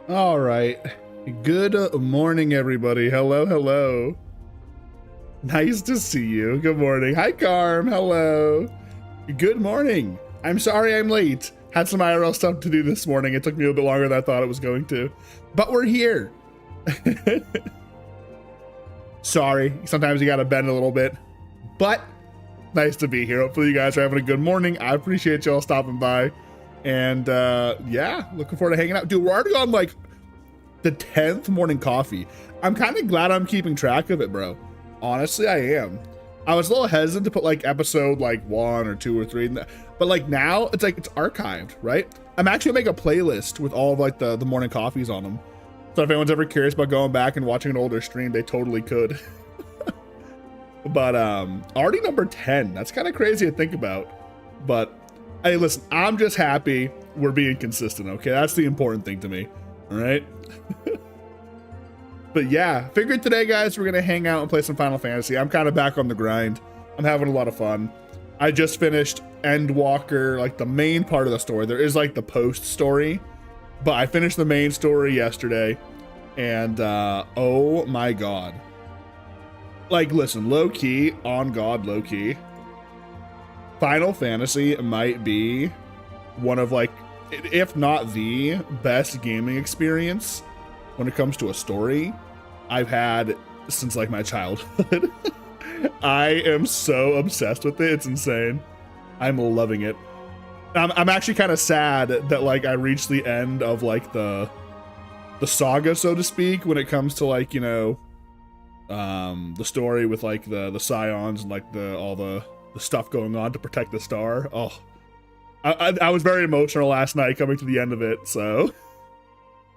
All right. Good morning, everybody. Hello, hello. Nice to see you. Good morning. Hi, Carm. Hello. Good morning. I'm sorry I'm late. Had some IRL stuff to do this morning. It took me a little bit longer than I thought it was going to, but we're here. Sorry. Sometimes you got to bend a little bit, but nice to be here. Hopefully you guys are having a good morning. I appreciate y'all stopping by. And yeah, looking forward to hanging out. Dude, we're already on like the 10th morning coffee. I'm kind of glad I'm keeping track of it, bro. Honestly, I am. I was a little hesitant to put like episode like 1 or 2 or 3, but like now it's like it's archived, right? I'm actually gonna make a playlist with all of like the morning coffees on them. So if anyone's ever curious about going back and watching an older stream, they totally could. But already number 10. That's kind of crazy to think about. But hey, listen, I'm just happy we're being consistent, okay? That's the important thing to me, all right? But yeah, figured today, guys, we're gonna hang out and play some Final Fantasy. I'm kind of back on the grind. I'm having a lot of fun. I just finished Endwalker, like the main part of the story. There is like the post story, but I finished the main story yesterday, and oh my god. Like, listen, low key, on God, low key, Final Fantasy might be one of like, if not the best gaming experience when it comes to a story I've had since like my childhood. I am so obsessed with it. It's insane. I'm loving it. I'm actually kind of sad that like I reached the end of like the saga, so to speak, when it comes to like, you know, the story with like the scions and like all the stuff going on to protect the star. Oh, I was very emotional last night coming to the end of it. So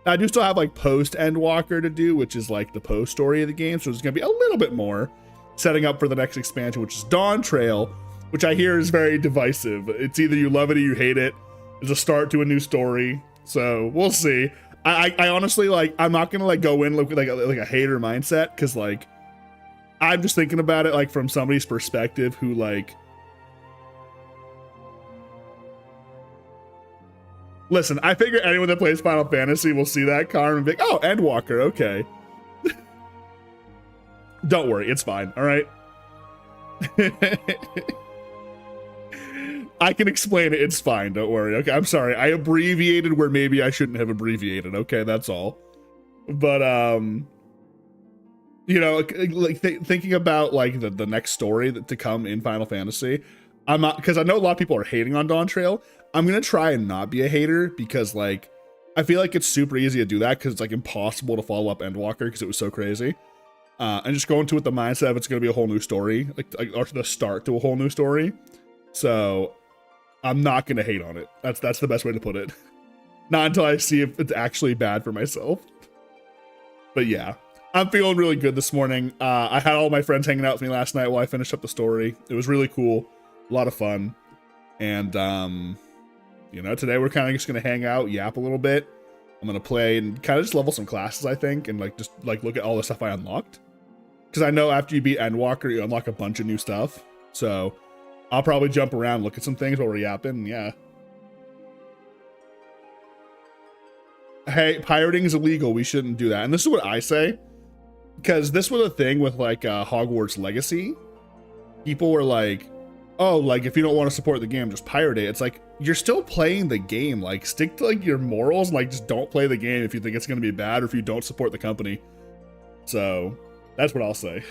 I do still have like post Endwalker to do, which is like the post story of the game. So there's gonna be a little bit more setting up for the next expansion, which is Dawn Trail, which I hear is very divisive. It's either you love it or you hate it. It's a start to a new story. So we'll see. I honestly, like, I'm not gonna like go in like a hater mindset, because like I'm just thinking about it like from somebody's perspective who like, listen, I figure anyone that plays Final Fantasy will see that car and be like, oh, Endwalker, okay. Don't worry, it's fine, all right? I can explain it, it's fine, don't worry. Okay, I'm sorry, I abbreviated where maybe I shouldn't have abbreviated, okay, that's all. But, you know, like thinking about like the next story to come in Final Fantasy, I'm not, because I know a lot of people are hating on Dawn Trail. I'm gonna try and not be a hater, because like I feel like it's super easy to do that because it's like impossible to follow up Endwalker because it was so crazy. And just go into it the mindset of it's gonna be a whole new story, like or the start to a whole new story. So I'm not gonna hate on it. That's the best way to put it. Not until I see if it's actually bad for myself. But yeah, I'm feeling really good this morning. I had all my friends hanging out with me last night while I finished up the story. It was really cool, a lot of fun. And you know, today we're kind of just gonna hang out, yap a little bit. I'm gonna play and kind of just level some classes, I think, and like just like look at all the stuff I unlocked. Because I know after you beat Endwalker, you unlock a bunch of new stuff. So I'll probably jump around, look at some things while we're yapping. Yeah. Hey, pirating is illegal. We shouldn't do that. And this is what I say, because this was a thing with like Hogwarts Legacy. People were like, oh, like if you don't want to support the game, just pirate it. It's like, you're still playing the game. Like, stick to like your morals and like just don't play the game if you think it's going to be bad or if you don't support the company. So that's what I'll say.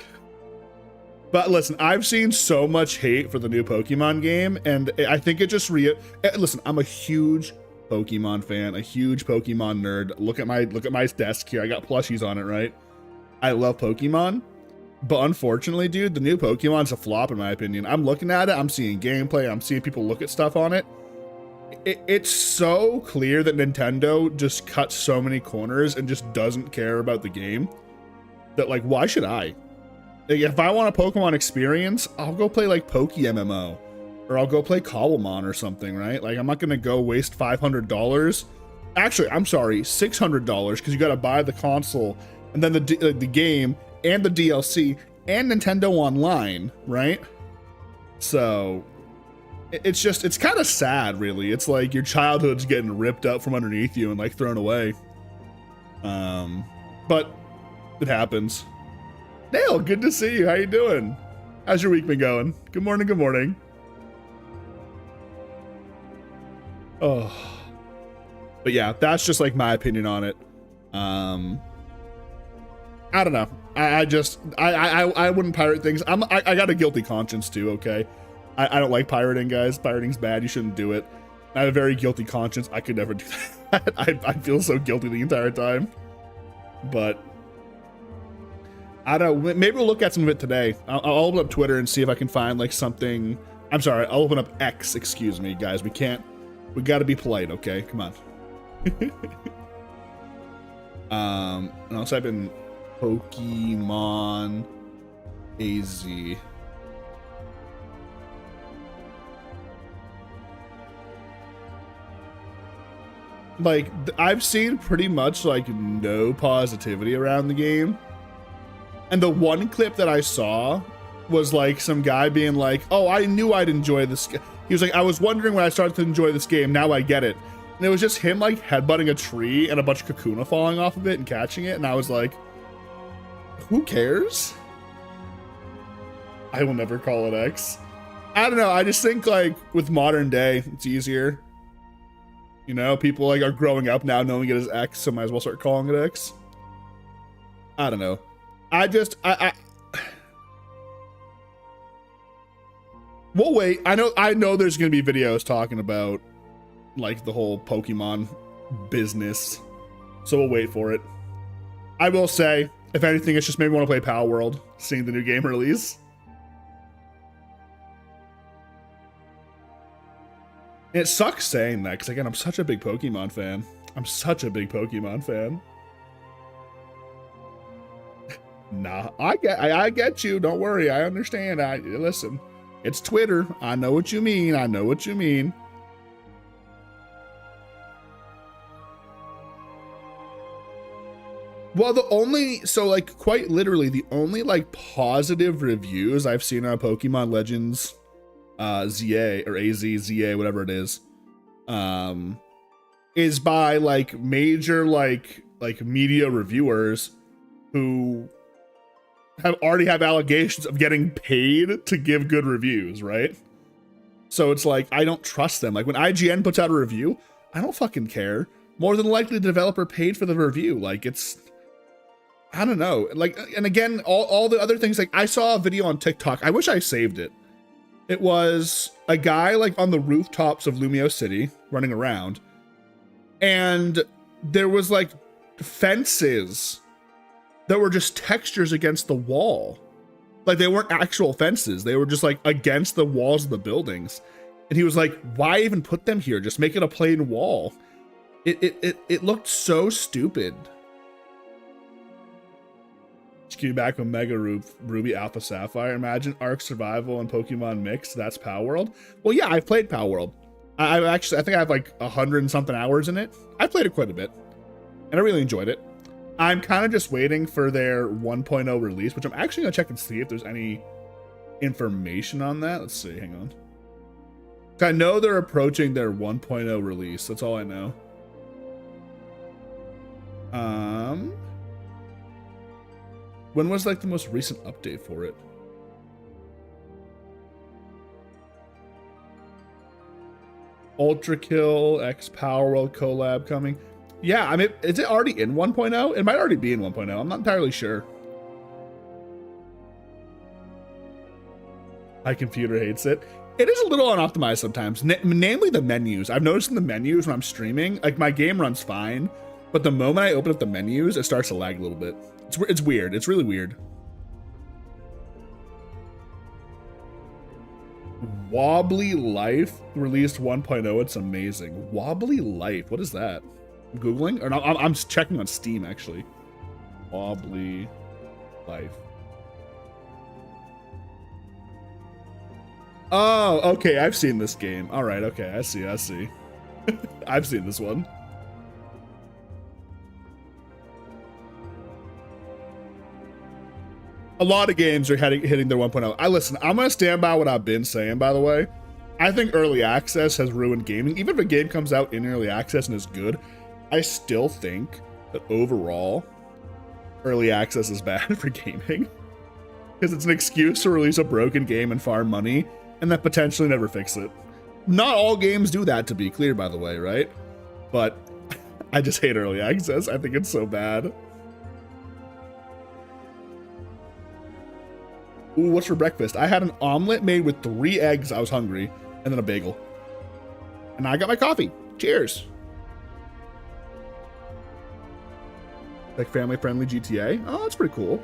But listen, I've seen so much hate for the new Pokemon game, and I think it just listen, I'm a huge Pokemon fan, a huge Pokemon nerd. Look at my desk here. I got plushies on it, right? I love Pokemon. But unfortunately, dude, the new Pokemon's a flop in my opinion. I'm looking at it, I'm seeing gameplay, I'm seeing people look at stuff on it. It's so clear that Nintendo just cuts so many corners and just doesn't care about the game that, like, why should I? Like, if I want a Pokemon experience, I'll go play like Poke MMO, or I'll go play Cobblemon or something, right? Like, I'm not gonna go waste $500. Actually, I'm sorry, $600, because you gotta buy the console and then the game and the DLC and Nintendo Online, right? So it's just, it's kind of sad, really. It's like your childhood's getting ripped up from underneath you and like thrown away. But it happens. Dale, good to see you. How you doing? How's your week been going? Good morning, good morning. Oh. But yeah, that's just like my opinion on it. I don't know. I wouldn't pirate things. I got a guilty conscience too, okay? I don't like pirating, guys. Pirating's bad. You shouldn't do it. I have a very guilty conscience. I could never do that. I feel so guilty the entire time. But I don't know. Maybe we'll look at some of it today. I'll open up Twitter and see if I can find like something. I'm sorry. I'll open up X. Excuse me, guys. We got to be polite, okay? Come on. And I'll type in Pokemon AZ. Like, I've seen pretty much like no positivity around the game. And the one clip that I saw was like some guy being like, oh, I knew I'd enjoy this. He was like, I was wondering when I started to enjoy this game. Now I get it. And it was just him like headbutting a tree and a bunch of Kakuna falling off of it and catching it. And I was like, who cares? I will never call it X. I don't know. I just think like with modern day, it's easier. You know, people like are growing up now knowing it as X, so might as well start calling it X. I don't know. We'll wait. I know there's gonna be videos talking about like the whole Pokemon business, so we'll wait for it. I will say, if anything, it's just made me want to play Power World, seeing the new game release. And it sucks saying that, because again, I'm such a big Pokemon fan. Nah, I get you. Don't worry. I understand. Listen, it's Twitter. I know what you mean. Well, quite literally, the only like positive reviews I've seen on Pokemon Legends ZA or AZZA, whatever it is by like major like media reviewers who already have allegations of getting paid to give good reviews, right? So it's like, I don't trust them. Like when IGN puts out a review, I don't fucking care. More than likely the developer paid for the review. Like I don't know. Like, and again, all the other things, like I saw a video on TikTok. I wish I saved it. It was a guy like on the rooftops of Lumio City running around, and there was like fences that were just textures against the wall. Like they weren't actual fences. They were just like against the walls of the buildings. And he was like, why even put them here? Just make it a plain wall. It looked so stupid. Just came back with Mega Ruby Alpha Sapphire. Imagine Arc Survival and Pokemon Mix. That's Power World. Well, yeah, I've played Power World. I think I have like 100 and something hours in it. I played it quite a bit, and I really enjoyed it. I'm kind of just waiting for their 1.0 release, which I'm actually gonna check and see if there's any information on that. Let's see. Hang on. I know they're approaching their 1.0 release. That's all I know. When was like the most recent update for it? Ultra Kill X Power World collab coming. Yeah, I mean, is it already in 1.0? It might already be in 1.0. I'm not entirely sure. My computer hates it. It is a little unoptimized sometimes, namely the menus. I've noticed in the menus when I'm streaming, like my game runs fine, but the moment I open up the menus, it starts to lag a little bit. It's weird. It's really weird. Wobbly Life released 1.0. It's amazing. Wobbly Life. What is that? I'm Googling? Or no, I'm checking on Steam, actually. Wobbly Life. Oh, okay. I've seen this game. All right. Okay. I see. I've seen this one. A lot of games are hitting their 1.0. Listen, I'm going to stand by what I've been saying, by the way. I think early access has ruined gaming. Even if a game comes out in early access and is good, I still think that overall, early access is bad for gaming. Because it's an excuse to release a broken game and farm money, and then potentially never fix it. Not all games do that, to be clear, by the way, right? But I just hate early access. I think it's so bad. Ooh, what's for breakfast? I had an omelet made with 3 eggs. I was hungry. And then a bagel. And I got my coffee. Cheers. Like family-friendly GTA? Oh, that's pretty cool.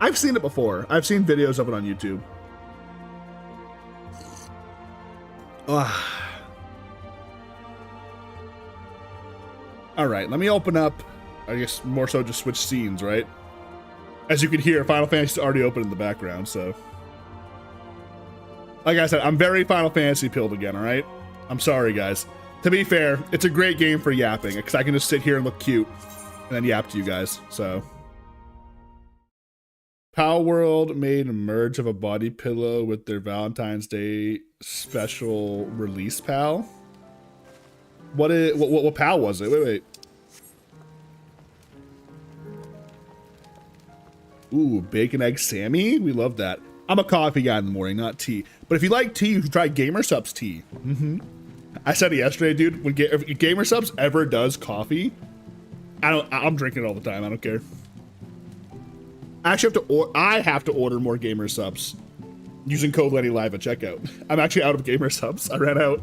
I've seen it before. I've seen videos of it on YouTube. All right, let me open up. I guess more so just switch scenes, right? As you can hear, Final Fantasy is already open in the background, so. Like I said, I'm very Final Fantasy pilled again, all right? I'm sorry, guys. To be fair, it's a great game for yapping, because I can just sit here and look cute and then yap to you guys, so. Pal World made a merge of a body pillow with their Valentine's Day special release pal. What pal was it? Wait. Ooh, bacon egg Sammy? We love that. I'm a coffee guy in the morning, not tea. But if you like tea, you should try Gamer Supps tea. I said it yesterday, dude. If Gamer Supps ever does coffee, I'm drinking it all the time. I don't care. I have to order more Gamer Supps using code Lenny Live at checkout. I'm actually out of Gamer Supps. I ran out.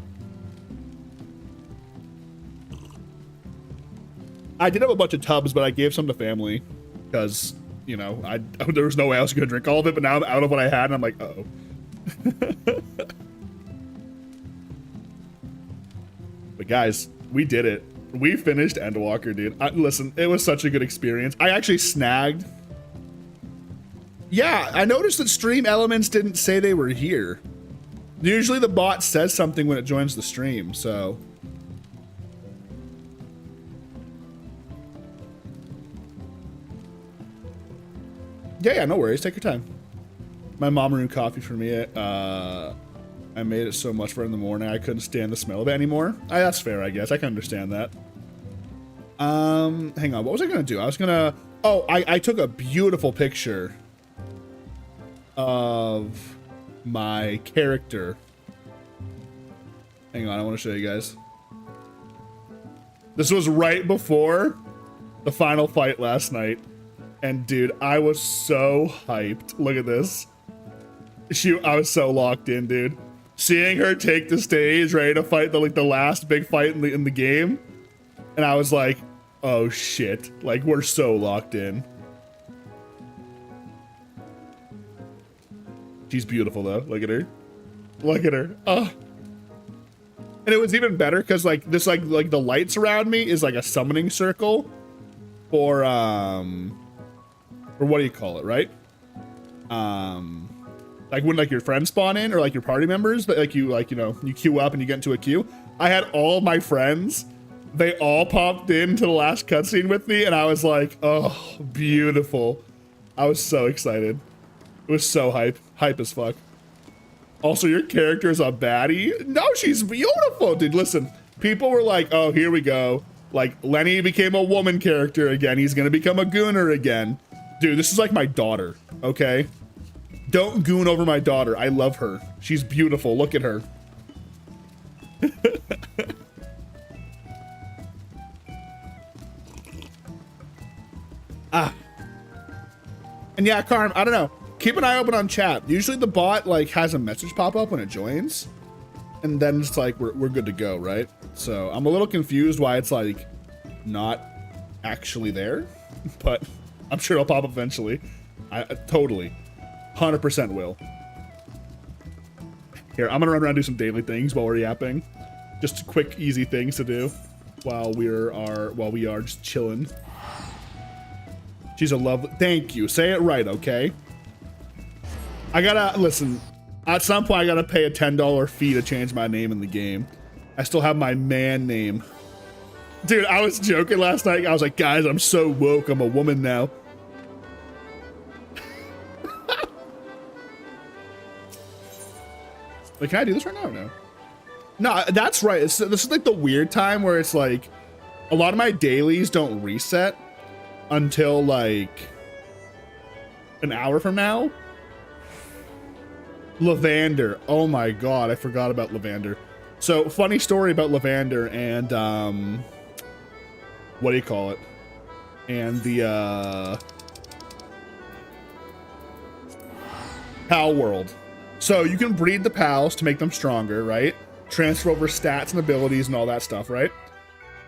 I did have a bunch of tubs, but I gave some to family because, you know, there was no way I was going to drink all of it, but now I'm out of what I had, and I'm like, uh-oh. But guys, we did it. We finished Endwalker, dude. Listen, it was such a good experience. I actually snagged. Yeah, I noticed that stream elements didn't say they were here. Usually the bot says something when it joins the stream, so. Yeah, no worries. Take your time. My mom brewed coffee for me. I made it so much for her in the morning I couldn't stand the smell of it anymore. That's fair, I guess. I can understand that. Hang on. What was I gonna do? I was gonna. Oh, I took a beautiful picture of my character. Hang on. I want to show you guys. This was right before the final fight last night. And dude, I was so hyped. Look at this. I was so locked in, dude. Seeing her take the stage, ready to fight the last big fight in the game, and I was like, oh shit! Like we're so locked in. She's beautiful though. Look at her. Look at her. Oh. And it was even better because like this like the lights around me is like a summoning circle for or what do you call it, right? Like when like your friends spawn in or like your party members, but like you queue up and you get into a queue. I had all my friends, they all popped into the last cutscene with me and I was like, oh, beautiful. I was so excited. It was so hype as fuck. Also, your character is a baddie? No, she's beautiful, dude. Listen, people were like, oh, here we go. Like Lenny became a woman character again. He's gonna become a gooner again. Dude, this is like my daughter, okay? Don't goon over my daughter. I love her. She's beautiful. Look at her. And yeah, Karm, I don't know. Keep an eye open on chat. Usually the bot like has a message pop up when it joins. And then it's like, we're good to go, right? So I'm a little confused why it's like not actually there, but I'm sure it'll pop up eventually. I totally. 100% will. Here, I'm gonna run around and do some daily things while we're yapping. Just quick, easy things to do while we are just chilling. She's a lovely. Thank you. Say it right, okay? I gotta listen. At some point, I gotta pay a $10 fee to change my name in the game. I still have my man name. Dude, I was joking last night. I was like, guys, I'm so woke. I'm a woman now. Like, can I do this right now or no? No, that's right. This is like the weird time where it's like, A lot of my dailies don't reset until like an hour from now. Lavender. Oh my God, I forgot about Lavender. So funny story about Lavender and what do you call it? And the Pal World. So you can breed the pals to make them stronger, right? Transfer over stats and abilities and all that stuff, right?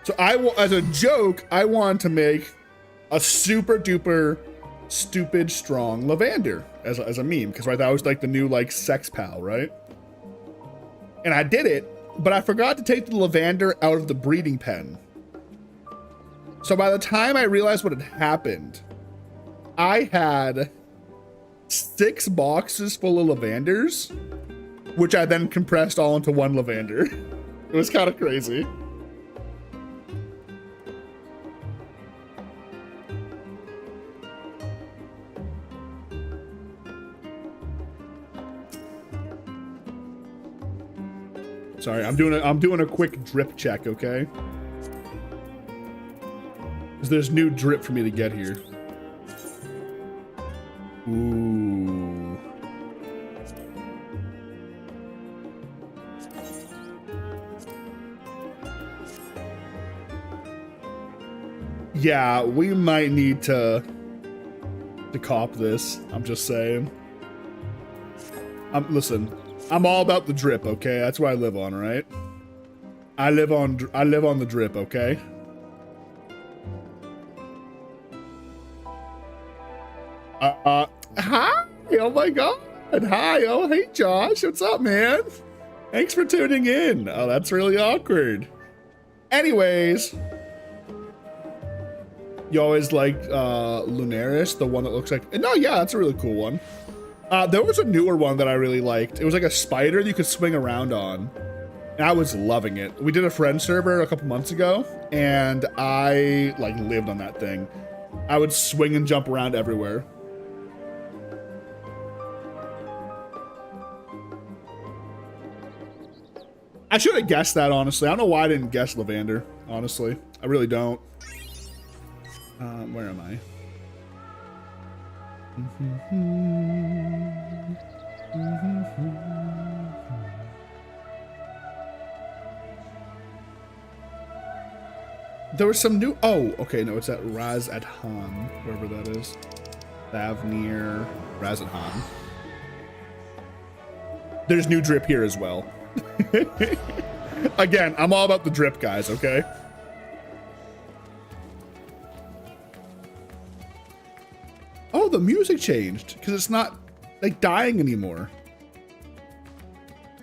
So as a joke, I wanted to make a super duper stupid strong Lavender as a meme, because right, that was like the new like sex pal, right? And I did it, but I forgot to take the Lavender out of the breeding pen. So by the time I realized what had happened, I had 6 boxes full of Lavenders, which I then compressed all into one Lavender. It was kind of crazy. Sorry, I'm doing a quick drip check, okay? Because there's new drip for me to get here. Ooh. Yeah, we might need to cop this. I'm just saying. Listen, I'm all about the drip, okay? That's what I live on, right? I live on the drip, okay? Hi! Oh my God! Hi! Oh, hey Josh, what's up, man? Thanks for tuning in. Oh, that's really awkward. Anyways, you always liked Lunaris, the one that looks like. No, yeah, that's a really cool one. There was a newer one that I really liked. It was like a spider that you could swing around on. And I was loving it. We did a friend server a couple months ago, and I like lived on that thing. I would swing and jump around everywhere. I should have guessed that, honestly. I don't know why I didn't guess Lavender, honestly. I really don't. Where am I? There was some new. Oh, okay. No, it's at Raz at Han, wherever that is. Thavnir, Raz at Han. There's new drip here as well. Again, I'm all about the drip, guys. Okay. Oh, the music changed because it's not like dying anymore.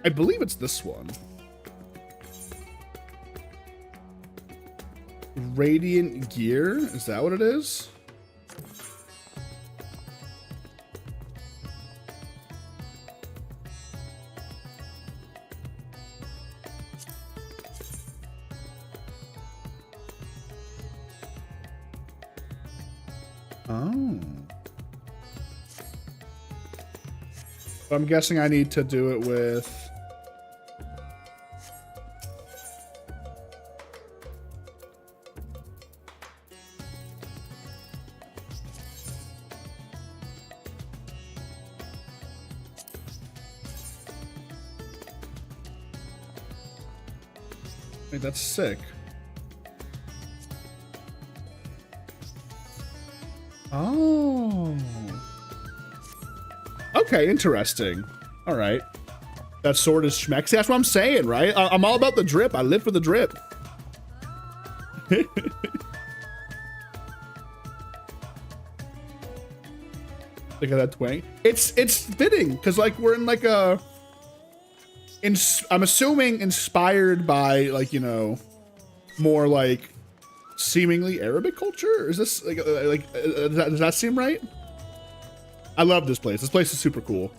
I believe it's this one. Radiant Gear, is that what it is? Oh. I'm guessing I need to do it with... Wait, that's sick. Oh. Okay, interesting. All right. That sword is schmeck. See, that's what I'm saying, right? I'm all about the drip. I live for the drip. Look at that twang. It's fitting because like we're in like a. I'm assuming inspired by like, you know, more like seemingly Arabic culture. Is this does that seem right? I love this place. This place is super cool.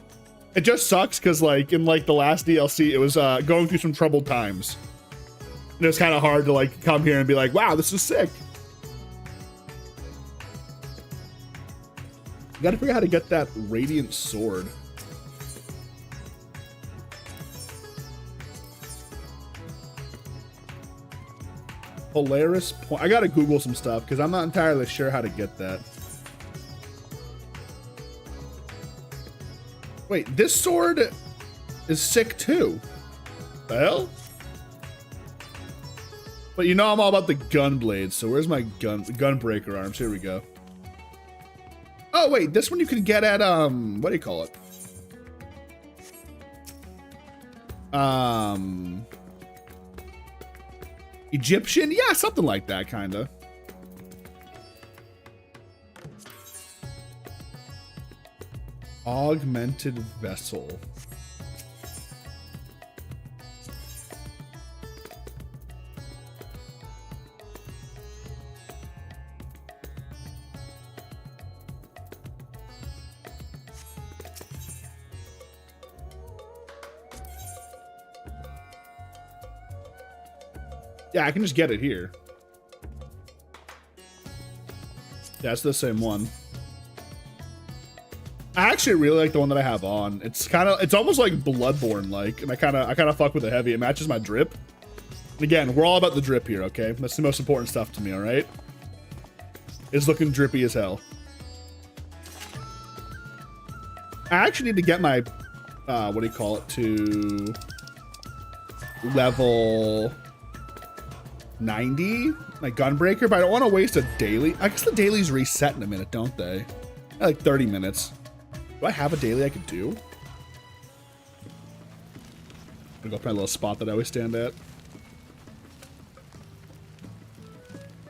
It just sucks because like in like the last DLC, it was going through some troubled times. And it was kind of hard to like come here and be like, wow, this is sick. You gotta figure out how to get that radiant sword. Polaris point. I gotta Google some stuff because I'm not entirely sure how to get that. Wait, this sword is sick too. The hell? But you know I'm all about the gun blades, so where's my gunbreaker arms? Here we go. Oh wait, this one you can get at what do you call it? Egyptian? Yeah, something like that, kinda. Augmented vessel. Yeah, I can just get it here. Yeah, it's the same one. I actually really like the one that I have on. It's almost like Bloodborne like, and I kind of fuck with it heavy. It matches my drip. And again, we're all about the drip here, okay? That's the most important stuff to me, all right? It's looking drippy as hell. I actually need to get my what do you call it, to level 90, my gunbreaker, but I don't want to waste a daily. I guess the dailies reset in a minute, don't they? Like 30 minutes. Do I have a daily I could do? I'm gonna go find a little spot that I always stand at.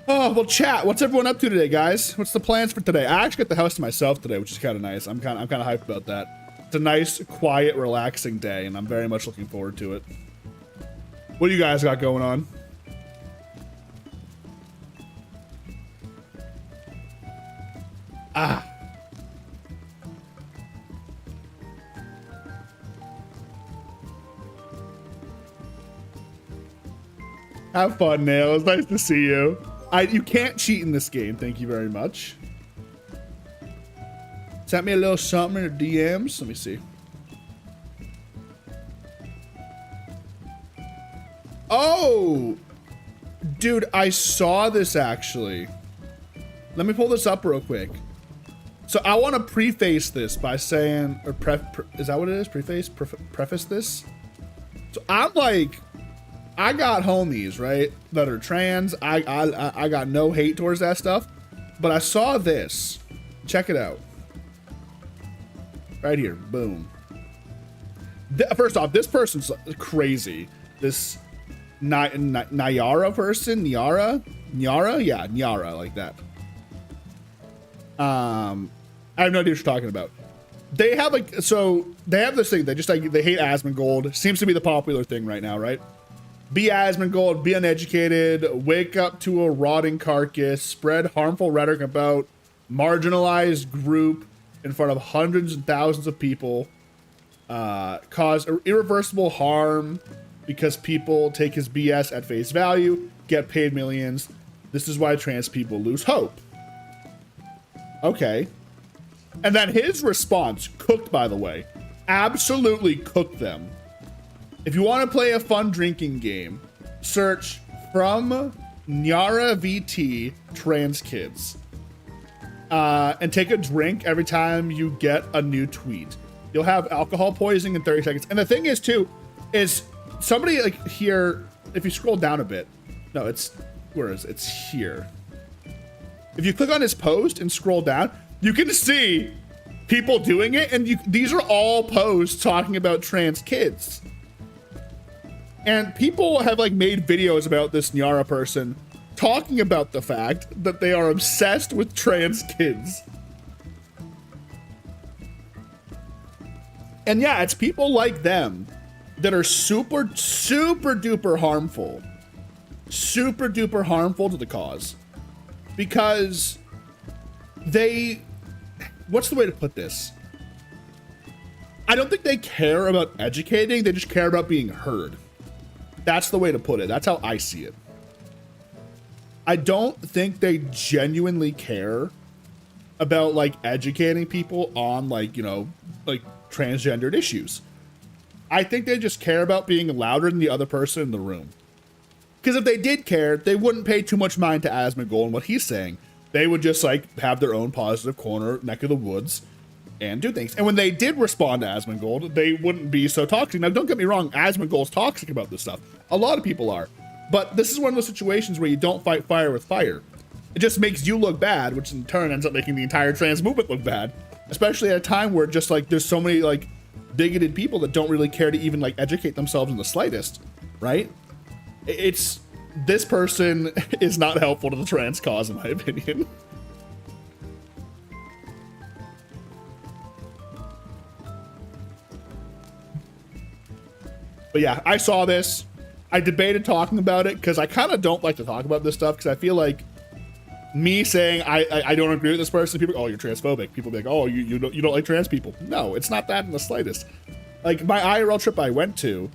Oh, well, chat. What's everyone up to today, guys? What's the plans for today? I actually got the house to myself today, which is kind of nice. I'm kind of hyped about that. It's a nice, quiet, relaxing day, and I'm very much looking forward to it. What do you guys got going on? Ah. Have fun, Nail. It's nice to see you. You can't cheat in this game. Thank you very much. Sent me a little something in the DMs. Let me see. Oh, dude, I saw this actually. Let me pull this up real quick. So I want to preface this by saying, or is that what it is? Preface this. So I'm like, I got homies, right, that are trans. I got no hate towards that stuff, but I saw this. Check it out. Right here, boom. First off, this person's crazy. This Nyara person, Nyara, yeah, Nyara, like that. I have no idea what you're talking about. They have like, so they have this thing. They just like, they hate Asmongold. Seems to be the popular thing right now, right? Be Asmongold, be uneducated, wake up to a rotting carcass, spread harmful rhetoric about marginalized group in front of hundreds and thousands of people, cause irreversible harm because people take his BS at face value, get paid millions. This is why trans people lose hope. Okay. And then his response, cooked by the way, absolutely cooked them. If you want to play a fun drinking game, search from Nyara VT trans kids. And take a drink every time you get a new tweet. You'll have alcohol poisoning in 30 seconds. And the thing is too, is somebody like here, if you scroll down a bit, no, it's, where is it? It's here. If you click on his post and scroll down, you can see people doing it, and these are all posts talking about trans kids. And people have like made videos about this Nyara person talking about the fact that they are obsessed with trans kids. And yeah, it's people like them that are super duper harmful. Super duper harmful to the cause. Because they, what's the way to put this? I don't think they care about educating, they just care about being heard. That's the way to put it. That's how I see it. I don't think they genuinely care about like educating people on like, you know, like transgendered issues. I think they just care about being louder than the other person in the room. Because if they did care, they wouldn't pay too much mind to Asmongold and what he's saying. They would just like have their own positive corner, neck of the woods, and do things. And when they did respond to Asmongold, they wouldn't be so toxic. Now, don't get me wrong, Asmongold's toxic about this stuff. A lot of people are. But this is one of those situations where you don't fight fire with fire. It just makes you look bad, which in turn ends up making the entire trans movement look bad. Especially at a time where just like there's so many like bigoted people that don't really care to even like educate themselves in the slightest, right? It's this person is not helpful to the trans cause in my opinion. But yeah, I saw this. I debated talking about it because I kind of don't like to talk about this stuff because I feel like me saying I don't agree with this person, people go, oh, you're transphobic. People be like, oh, you don't like trans people. No, it's not that in the slightest. Like my IRL trip I went to,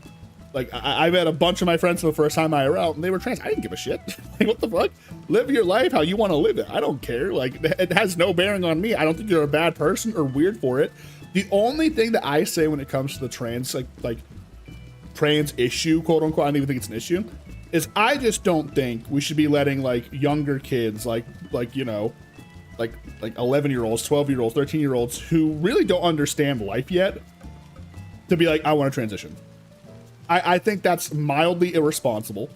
like I met a bunch of my friends for the first time IRL and they were trans. I didn't give a shit. Like, what the fuck? Live your life how you want to live it. I don't care. Like it has no bearing on me. I don't think you're a bad person or weird for it. The only thing that I say when it comes to the trans like trans issue, quote unquote, I don't even think it's an issue, is I just don't think we should be letting like younger kids, like you know, like 11-year-olds, 12-year-olds, 13-year-olds who really don't understand life yet to be like, I want to transition. I think that's mildly irresponsible.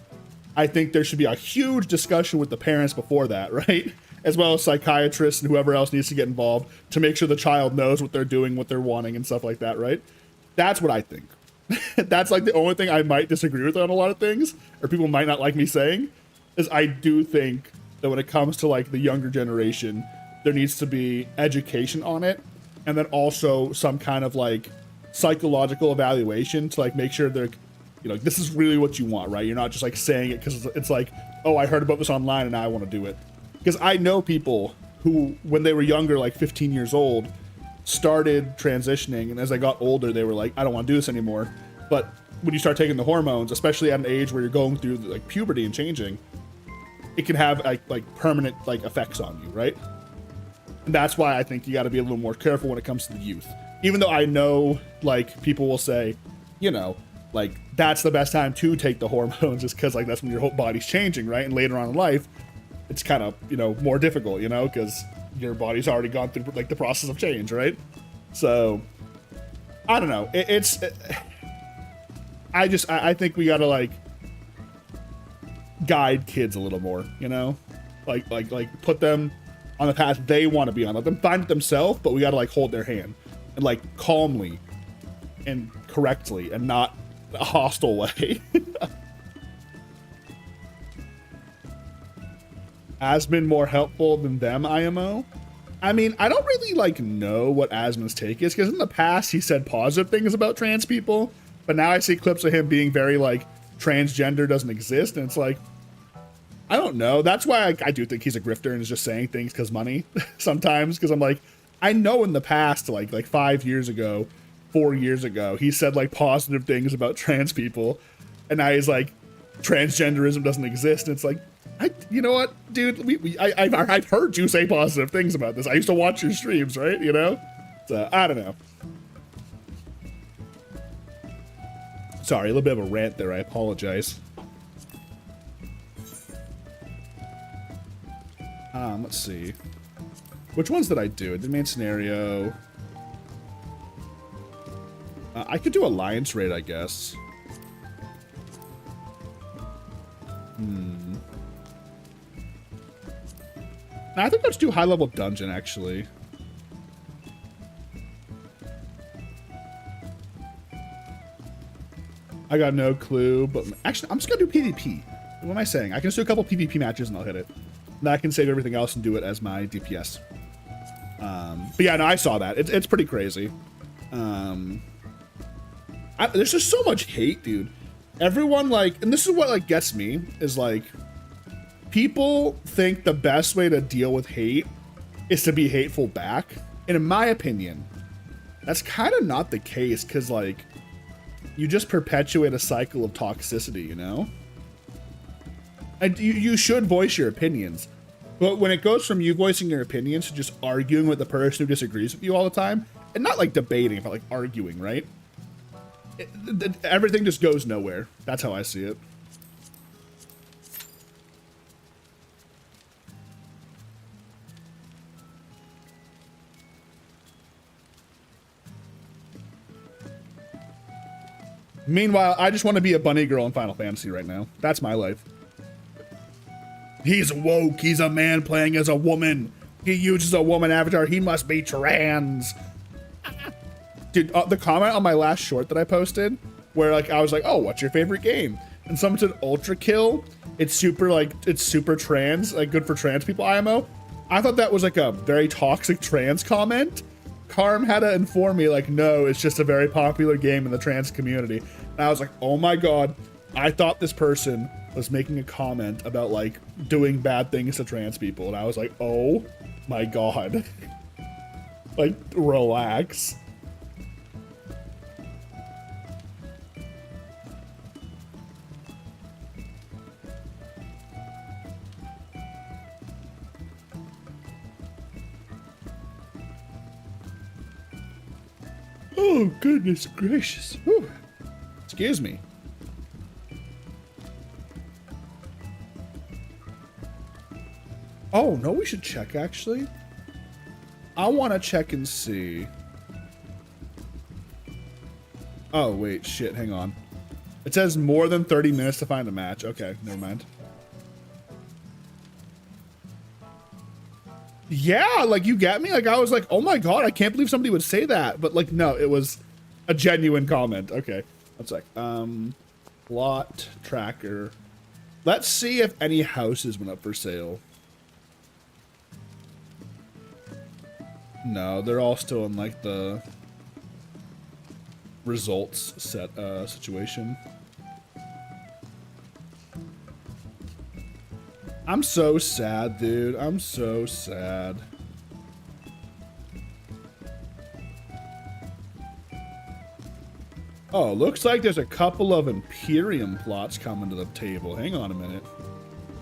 I think there should be a huge discussion with the parents before that, right? As well as psychiatrists and whoever else needs to get involved to make sure the child knows what they're doing, what they're wanting and stuff like that, right? That's what I think. That's like the only thing I might disagree with on a lot of things, or people might not like me saying, is I do think that when it comes to like the younger generation, there needs to be education on it, and then also some kind of like psychological evaluation to like make sure they're, you know, this is really what you want, right? You're not just like saying it because it's like, oh, I heard about this online and now I want to do it. Because I know people who, when they were younger, like 15 years old, started transitioning, and as I got older they were like, I don't want to do this anymore. But when you start taking the hormones, especially at an age where you're going through like puberty and changing, it can have like permanent like effects on you, right? And that's why I think you got to be a little more careful when it comes to the youth. Even though I know like people will say, you know, like that's the best time to take the hormones just because like that's when your whole body's changing, right? And later on in life it's kind of, you know, more difficult, you know, because your body's already gone through like the process of change, right? So I don't know. I think we gotta like guide kids a little more, you know, like put them on the path they want to be on. Let them find it themselves, but we gotta like hold their hand and like calmly and correctly and not a hostile way. Asmon more helpful than them, IMO? I mean, I don't really like know what Asmon's take is, because in the past he said positive things about trans people, but now I see clips of him being very like transgender doesn't exist, and it's like, I don't know. That's why I do think he's a grifter and is just saying things because money sometimes, because I'm like, I know in the past, like 5 years ago, 4 years ago, he said like positive things about trans people, and now he's like, transgenderism doesn't exist, and it's like, you know what, dude? I've heard you say positive things about this. I used to watch your streams, right? You know, so I don't know. Sorry, a little bit of a rant there. I apologize. Let's see. Which ones did I do? I did main scenario. I could do Alliance raid, I guess. I think let's do high level dungeon, actually. I got no clue, but actually, I'm just gonna do PvP. What am I saying? I can just do a couple PvP matches and I'll hit it. Then I can save everything else and do it as my DPS. But yeah, no, I saw that. It's pretty crazy. There's just so much hate, dude. Everyone like, and this is what like gets me, is like, people think the best way to deal with hate is to be hateful back. And in my opinion, that's kind of not the case, because like, you just perpetuate a cycle of toxicity, you know? And you should voice your opinions. But when it goes from you voicing your opinions to just arguing with the person who disagrees with you all the time, and not like debating, but like arguing, right? Everything just goes nowhere. That's how I see it. Meanwhile, I just want to be a bunny girl in Final Fantasy right now. That's my life. He's woke. He's a man playing as a woman. He uses a woman avatar. He must be trans. Dude, the comment on my last short that I posted, where like I was like, "Oh, what's your favorite game?" And someone said Ultra Kill. It's super trans, like good for trans people, IMO. I thought that was like a very toxic trans comment. Karm had to inform me like, no, it's just a very popular game in the trans community. And I was like, oh my God, I thought this person was making a comment about like doing bad things to trans people. And I was like, oh my God, like relax. Oh, goodness gracious. Whew. Excuse me. Oh, no, we should check, actually. I want to check and see. Oh, wait, shit, hang on. It says more than 30 minutes to find a match. Okay, never mind. Yeah, like you get me? Like I was like, oh my God, I can't believe somebody would say that. But like, no, it was a genuine comment. Okay, let's like, plot tracker. Let's see if any houses went up for sale. No, they're all still in like the results set situation. I'm so sad, dude. I'm so sad. Oh, looks like there's a couple of Imperium plots coming to the table. Hang on a minute.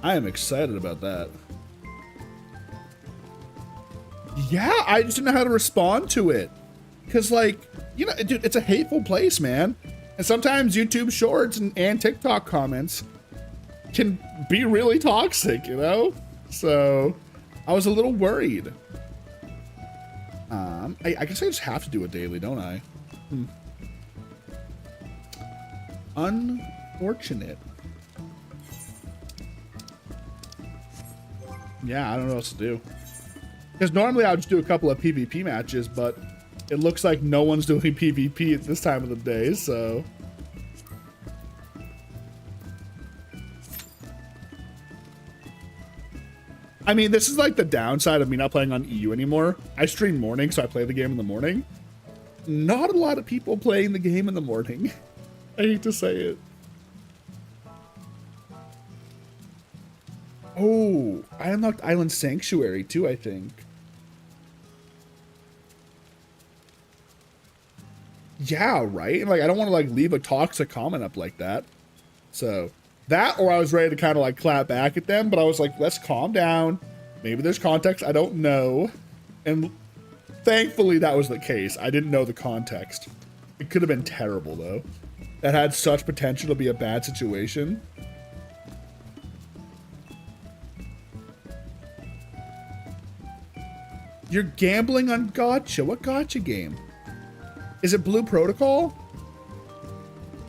I am excited about that. Yeah, I just didn't know how to respond to it. Because, like, you know, dude, it's a hateful place, man. And sometimes YouTube shorts and TikTok comments can be really toxic, you know? So I was a little worried. I guess I just have to do it daily, don't I? Unfortunate. Yeah, I don't know what else to do. Because normally I would just do a couple of PvP matches, but it looks like no one's doing PvP at this time of the day, so... I mean, this is like the downside of me not playing on EU anymore. I stream morning, so I play the game in the morning. Not a lot of people playing the game in the morning. I hate to say it. Oh, I unlocked Island Sanctuary too, I think. Yeah, right? Like, I don't want to like leave a toxic comment up like that. So... that, or I was ready to kind of like clap back at them, but I was like, let's calm down. Maybe there's context I don't know. And thankfully that was the case. I didn't know the context. It could have been terrible though. That had such potential to be a bad situation. You're gambling on gacha. What gacha game? Is it Blue Protocol?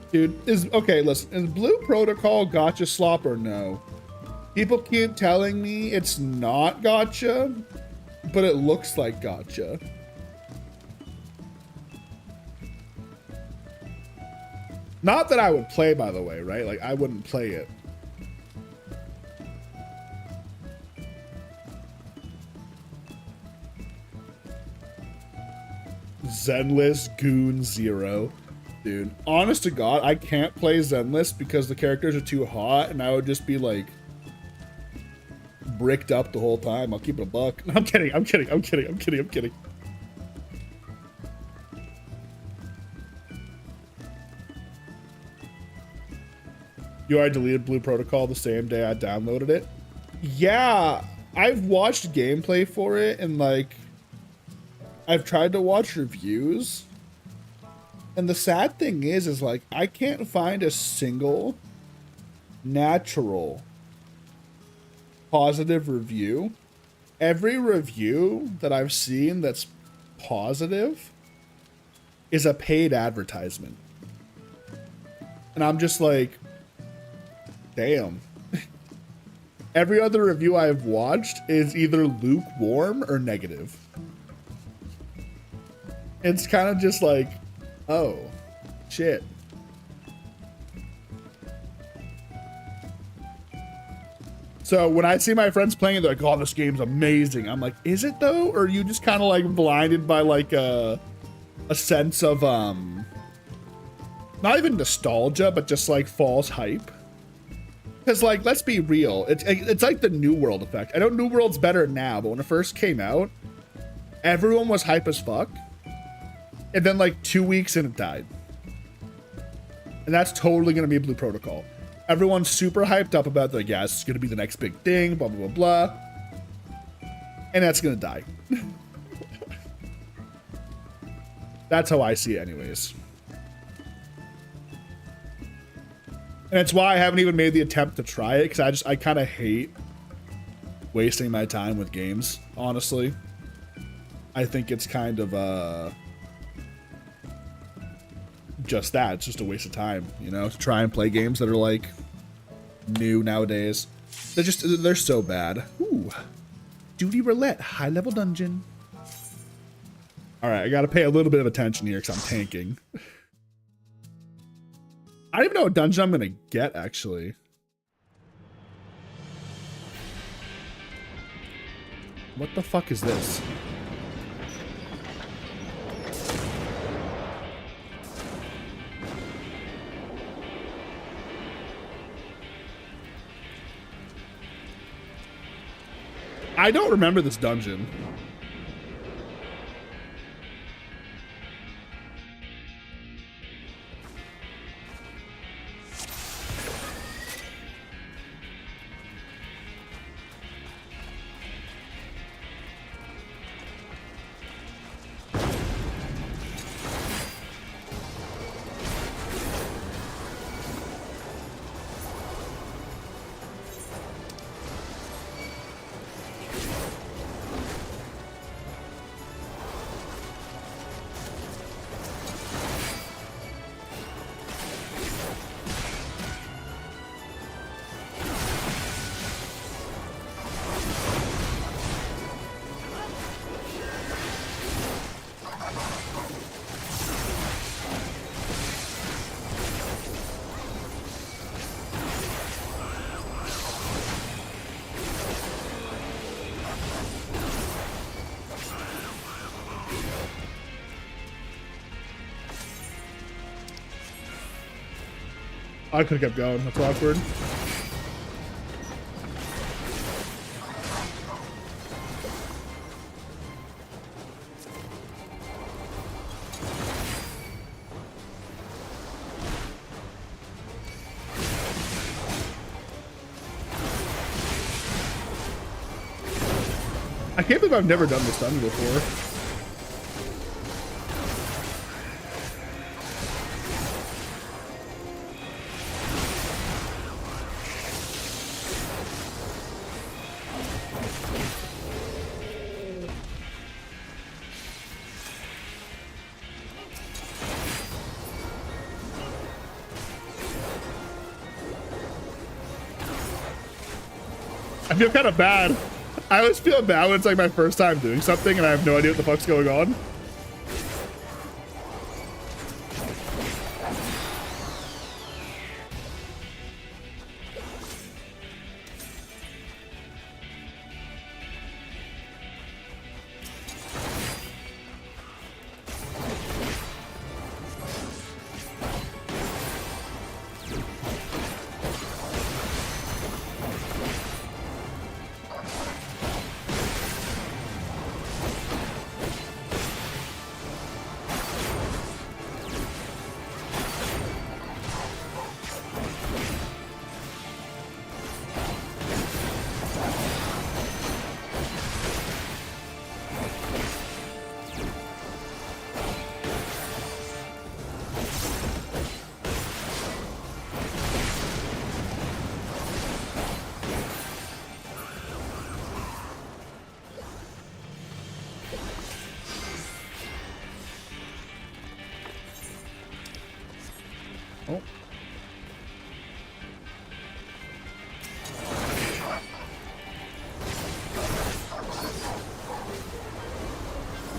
Dude, okay, listen, is Blue Protocol gacha slop or no? People keep telling me it's not gacha, but it looks like gacha. Not that I would play, by the way, right? Like, I wouldn't play it. Zenless Goon Zero. Dude, honest to God, I can't play Zenless because the characters are too hot and I would just be like bricked up the whole time. I'll keep it a buck. I'm kidding, I'm kidding, I'm kidding, I'm kidding, I'm kidding. You already deleted Blue Protocol the same day I downloaded it? Yeah, I've watched gameplay for it and like, I've tried to watch reviews. And the sad thing is like, I can't find a single natural positive review. Every review that I've seen that's positive is a paid advertisement. And I'm just like, damn. Every other review I've watched is either lukewarm or negative. It's kind of just like, oh, shit. So when I see my friends playing it, they're like, oh, this game's amazing. I'm like, is it though? Or are you just kind of like blinded by like a sense of, not even nostalgia, but just like false hype? Because like, let's be real. It's like the New World effect. I know New World's better now, but when it first came out, everyone was hype as fuck. And then like 2 weeks and it died. And that's totally going to be Blue Protocol. Everyone's super hyped up about like, yeah, this is going to be the next big thing, blah, blah, blah, blah. And that's going to die. That's how I see it anyways. And it's why I haven't even made the attempt to try it, because I kind of hate wasting my time with games, honestly. I think it's kind of just that. It's just a waste of time, you know, to try and play games that are like new nowadays. They're so bad. Ooh, Duty Roulette, high level dungeon. All right, I got to pay a little bit of attention here because I'm tanking. I don't even know what dungeon I'm gonna get, actually. What the fuck is this? I don't remember this dungeon. I could have kept going. That's awkward. I can't believe I've never done this dungeon before. I feel kind of bad. I always feel bad when it's like my first time doing something and I have no idea what the fuck's going on.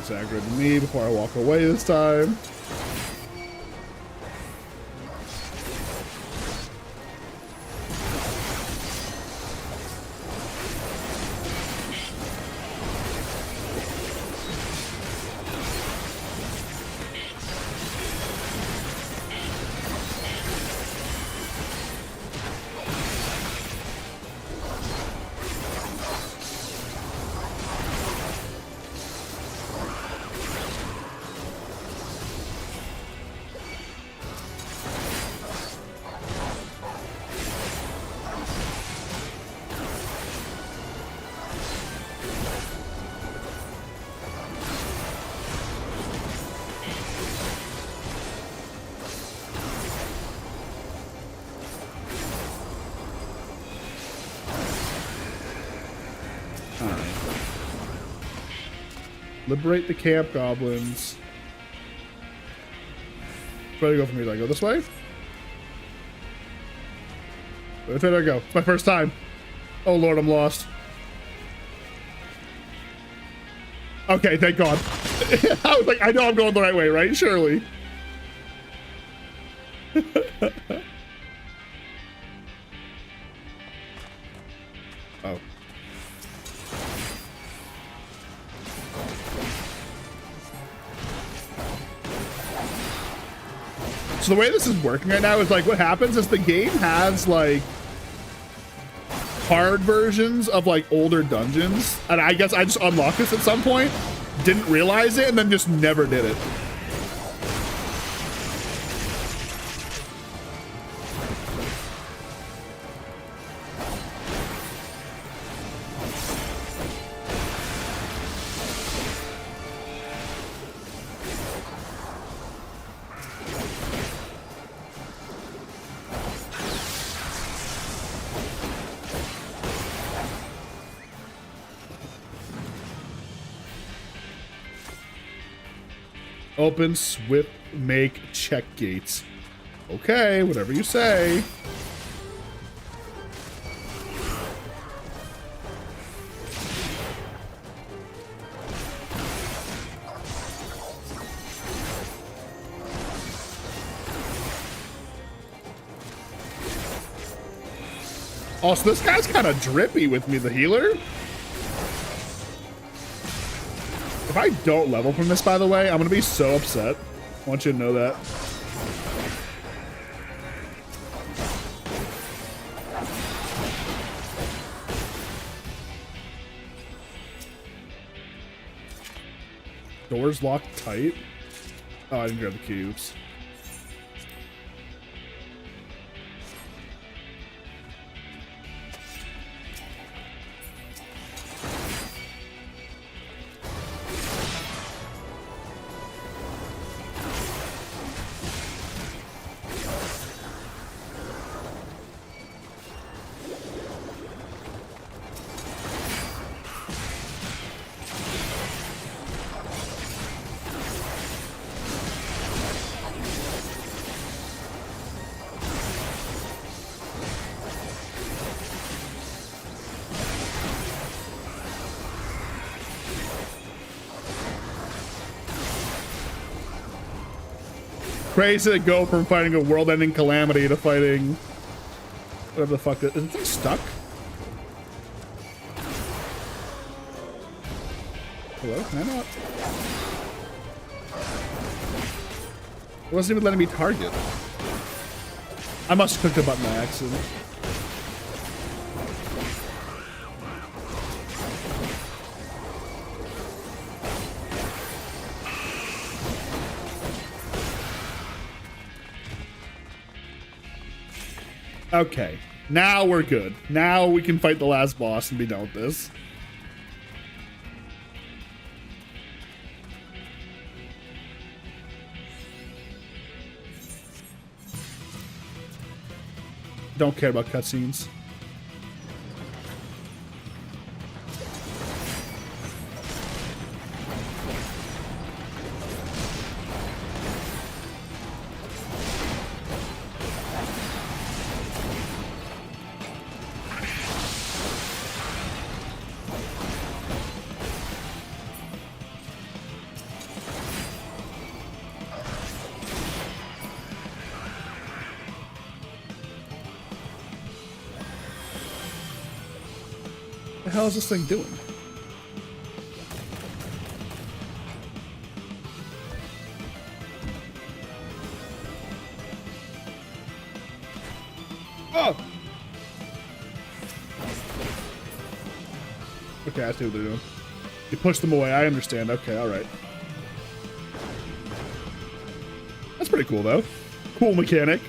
He's aggroed me before I walk away this time. Liberate the camp goblins. Where do I go from here? Do I go this way? Which way do I go? It's my first time. Oh lord, I'm lost. Okay, thank God. I was like, I know I'm going the right way, right? Surely. Oh. So the way this is working right now is like what happens is the game has like hard versions of like older dungeons, and I guess I just unlocked this at some point, didn't realize it, and then just never did it. Open, swift, make, check gates. Okay, whatever you say. Also, this guy's kind of drippy with me, the healer. If I don't level from this, by the way, I'm going to be so upset. I want you to know that. Doors locked tight. Oh, I didn't grab the cubes. Crazy to go from fighting a world-ending calamity to fighting whatever the fuck. Is the thing stuck? Hello? Can I not? It wasn't even letting me target. I must have clicked the button by accident. Okay, now we're good. Now we can fight the last boss and be done with this. Don't care about cutscenes. The hell is this thing doing? Oh! Okay, I see what they're doing. You push them away. I understand. Okay, all right. That's pretty cool, though. Cool mechanic.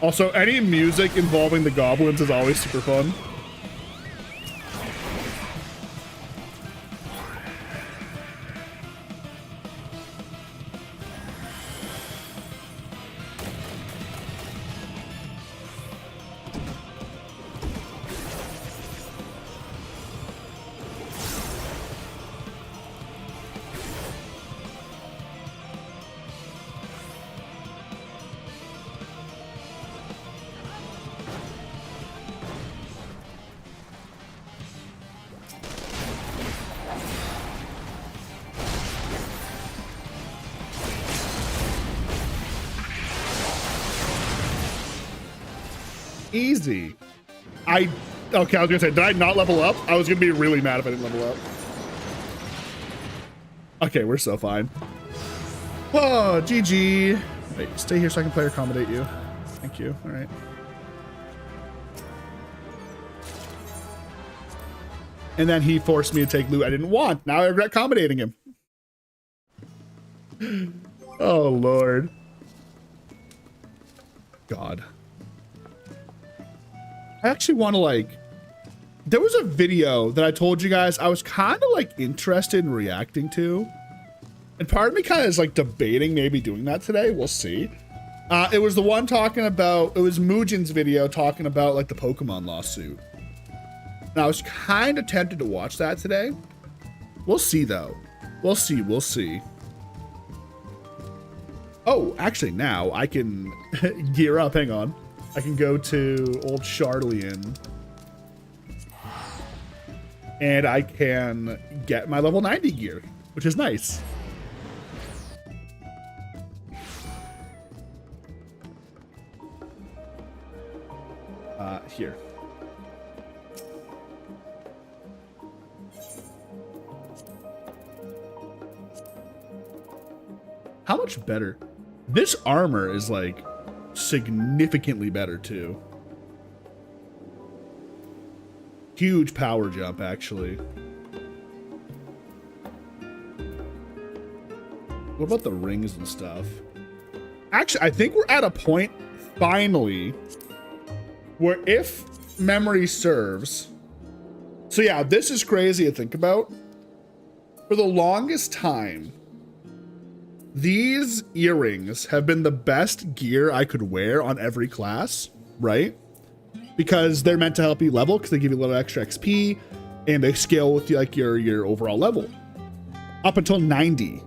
Also, any music involving the goblins is always super fun. Easy. Okay, I was gonna say, did I not level up? I was gonna be really mad if I didn't level up. Okay, we're so fine. Oh, GG. Wait, stay here so I can player accommodate you. Thank you. All right. And then he forced me to take loot I didn't want. Now I regret accommodating him. Oh, Lord. God. I actually want to, like, there was a video that I told you guys I was kind of like interested in reacting to. And part of me kind of is like debating maybe doing that today. We'll see. It was the one talking about, it was Mujin's video talking about like the Pokemon lawsuit. And I was kind of tempted to watch that today. We'll see though. We'll see. We'll see. Oh, actually now I can gear up. Hang on. I can go to old Charlian and I can get my level 90 gear, which is nice. Here. How much better? This armor is like significantly better too. Huge power jump, actually. What about the rings and stuff? Actually, I think we're at a point, finally, where if memory serves... So yeah, this is crazy to think about. For the longest time, these earrings have been the best gear I could wear on every class, right? Because they're meant to help you level, because they give you a little extra XP, and they scale with like your overall level. Up until 90.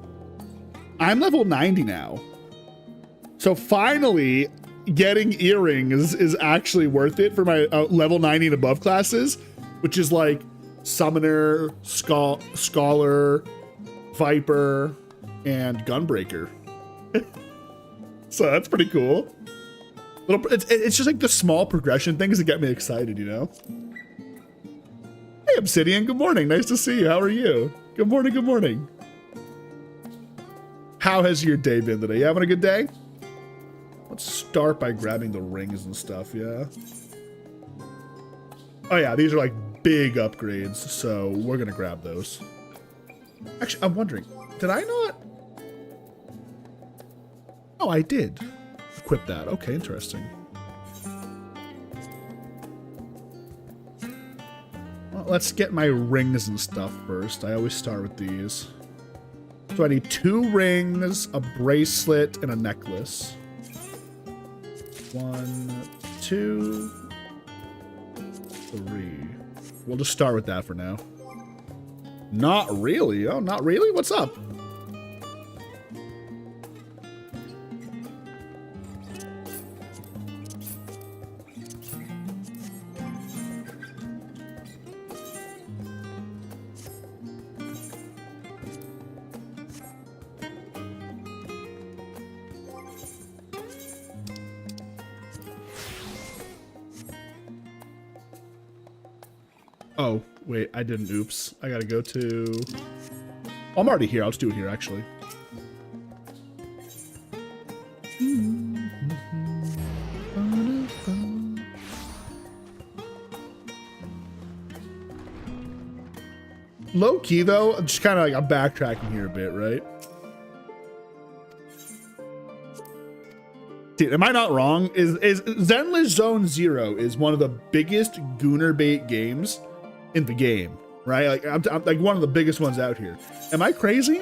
I'm level 90 now. So finally, getting earrings is actually worth it for my level 90 and above classes, which is like Summoner, Scholar, Viper, and Gunbreaker. So that's pretty cool. It's just like the small progression things that get me excited, you know? Hey, Obsidian, good morning. Nice to see you. How are you? Good morning, good morning. How has your day been today? You having a good day? Let's start by grabbing the rings and stuff, yeah? Oh yeah, these are like big upgrades, so we're gonna grab those. Actually, I'm wondering, did I not? Oh, I did equip that. Okay, interesting. Well, let's get my rings and stuff first. I always start with these. So I need 2 rings, a bracelet, and a necklace. 1, 2, 3. We'll just start with that for now. Not really. Oh, not really? What's up? Oh, wait, I didn't. Oops. I gotta go to... Oh, I'm already here. I'll just do it here, actually. Low key, though, I'm just kind of like, I'm backtracking here a bit, right? Dude, am I not wrong? Is Zenless Zone Zero is one of the biggest gooner bait games in the game, right? Like I'm like one of the biggest ones out here. Am I crazy?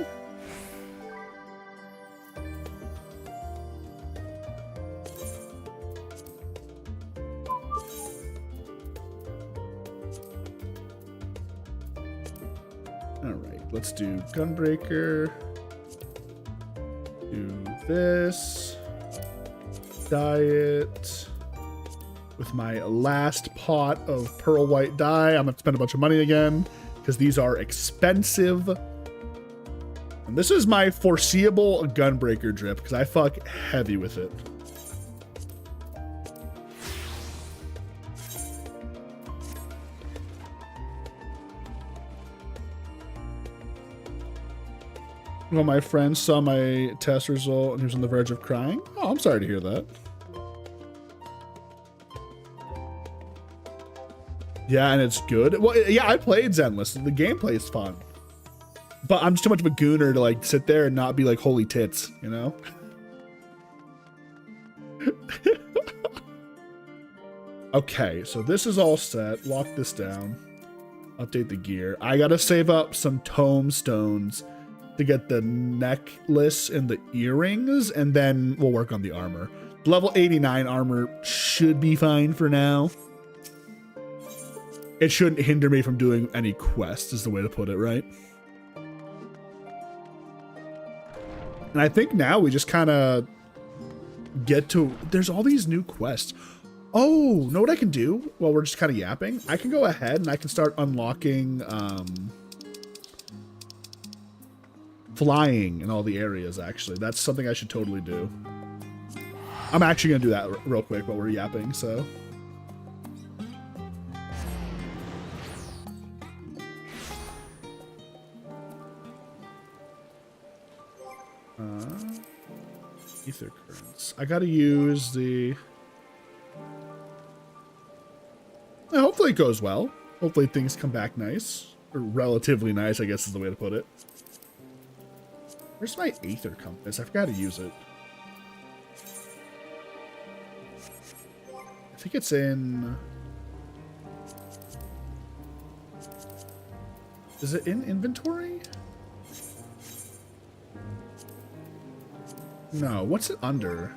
All right, let's do Gunbreaker. Do this. Diet. With my last pot of pearl white dye, I'm gonna spend a bunch of money again because these are expensive. And this is my foreseeable Gunbreaker drip because I fuck heavy with it. Well, my friend saw my test result and he was on the verge of crying. Oh, I'm sorry to hear that. Yeah, and it's good. Well, yeah, I played Zenless. The gameplay is fun. But I'm just too much of a gooner to like sit there and not be like, holy tits, you know? Okay, so this is all set. Lock this down. Update the gear. I gotta save up some tomestones to get the necklace and the earrings, and then we'll work on the armor. Level 89 armor should be fine for now. It shouldn't hinder me from doing any quests, is the way to put it, right? And I think now we just kind of get to... There's all these new quests. Oh, know what I can do while we're just kind of yapping? I can go ahead and I can start unlocking... flying in all the areas, actually. That's something I should totally do. I'm actually going to do that real quick while we're yapping, so... ether currents. I gotta use the... hopefully it goes well. Hopefully things come back nice. Or relatively nice, I guess is the way to put it. Where's my Aether compass? I forgot to use it. I think it's in... Is it in inventory? No, what's it under?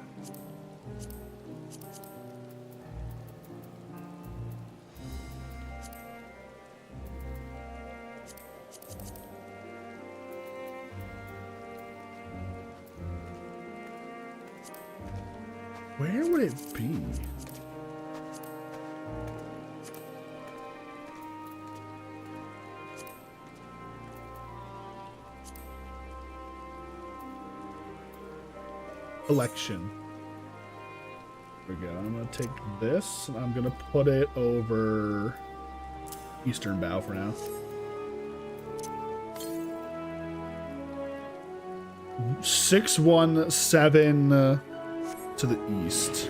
Where would it be? Collection. There we go. I'm going to take this and I'm going to put it over Eastern Bow for now. 617 to the east.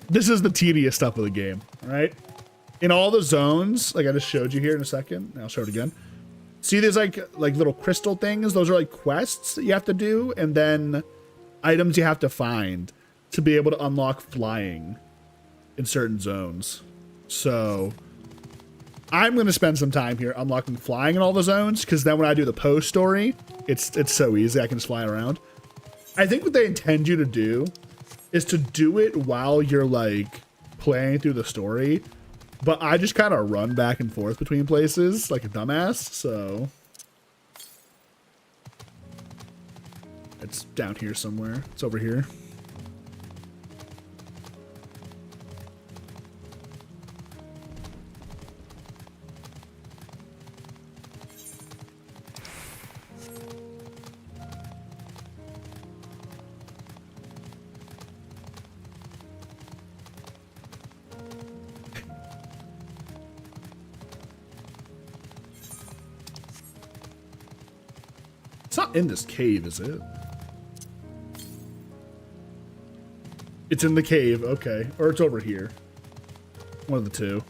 This is the tedious stuff of the game, right? In all the zones, like I just showed you here in a second, I'll show it again. See these like little crystal things? Those are like quests that you have to do, and then items you have to find to be able to unlock flying in certain zones. So I'm going to spend some time here unlocking flying in all the zones, because then when I do the post story, it's so easy. I can just fly around. I think what they intend you to do is to do it while you're like playing through the story, but I just kind of run back and forth between places like a dumbass. So it's down here somewhere. It's over here. It's not in this cave, is it? It's in the cave, okay. Or it's over here. One of the two.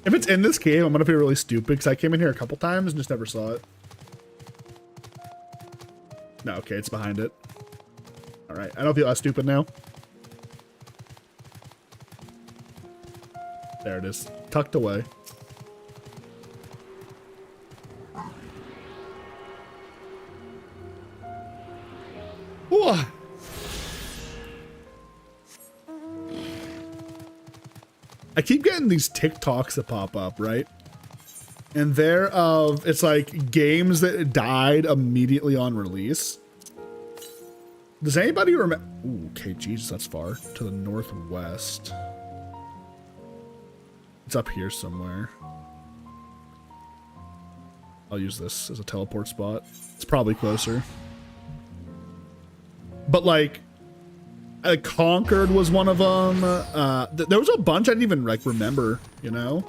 If it's in this cave, I'm gonna feel really stupid because I came in here a couple times and just never saw it. No, okay, it's behind it. All right, I don't feel as stupid now. There it is, tucked away. Ooh. I keep getting these TikToks that pop up, right? And they're of, it's like games that died immediately on release. Does anybody remember? Ooh, okay, Jesus, that's far. To the northwest. It's up here somewhere. I'll use this as a teleport spot. It's probably closer. But like, Conquered was one of them. There was a bunch I didn't even like remember, you know?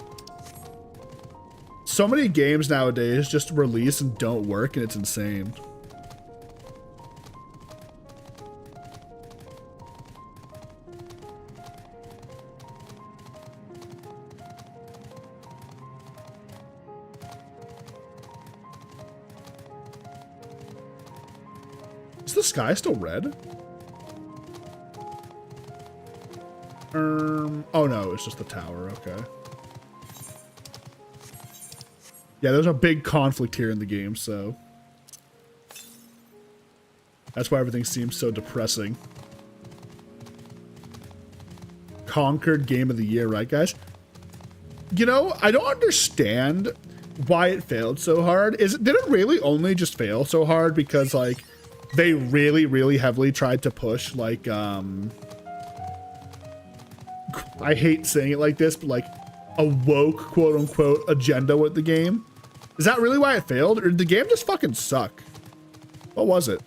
So many games nowadays just release and don't work, and it's insane. Is the sky still red? Oh no, it's just the tower, okay. Yeah, there's a big conflict here in the game, so that's why everything seems so depressing. Conquered Game of the Year, right, guys? You know, I don't understand why it failed so hard. Did it really only just fail so hard because, like, they really, really heavily tried to push, like, I hate saying it like this, but like a woke, quote unquote, agenda with the game? Is that really why it failed? Or did the game just fucking suck? What was it?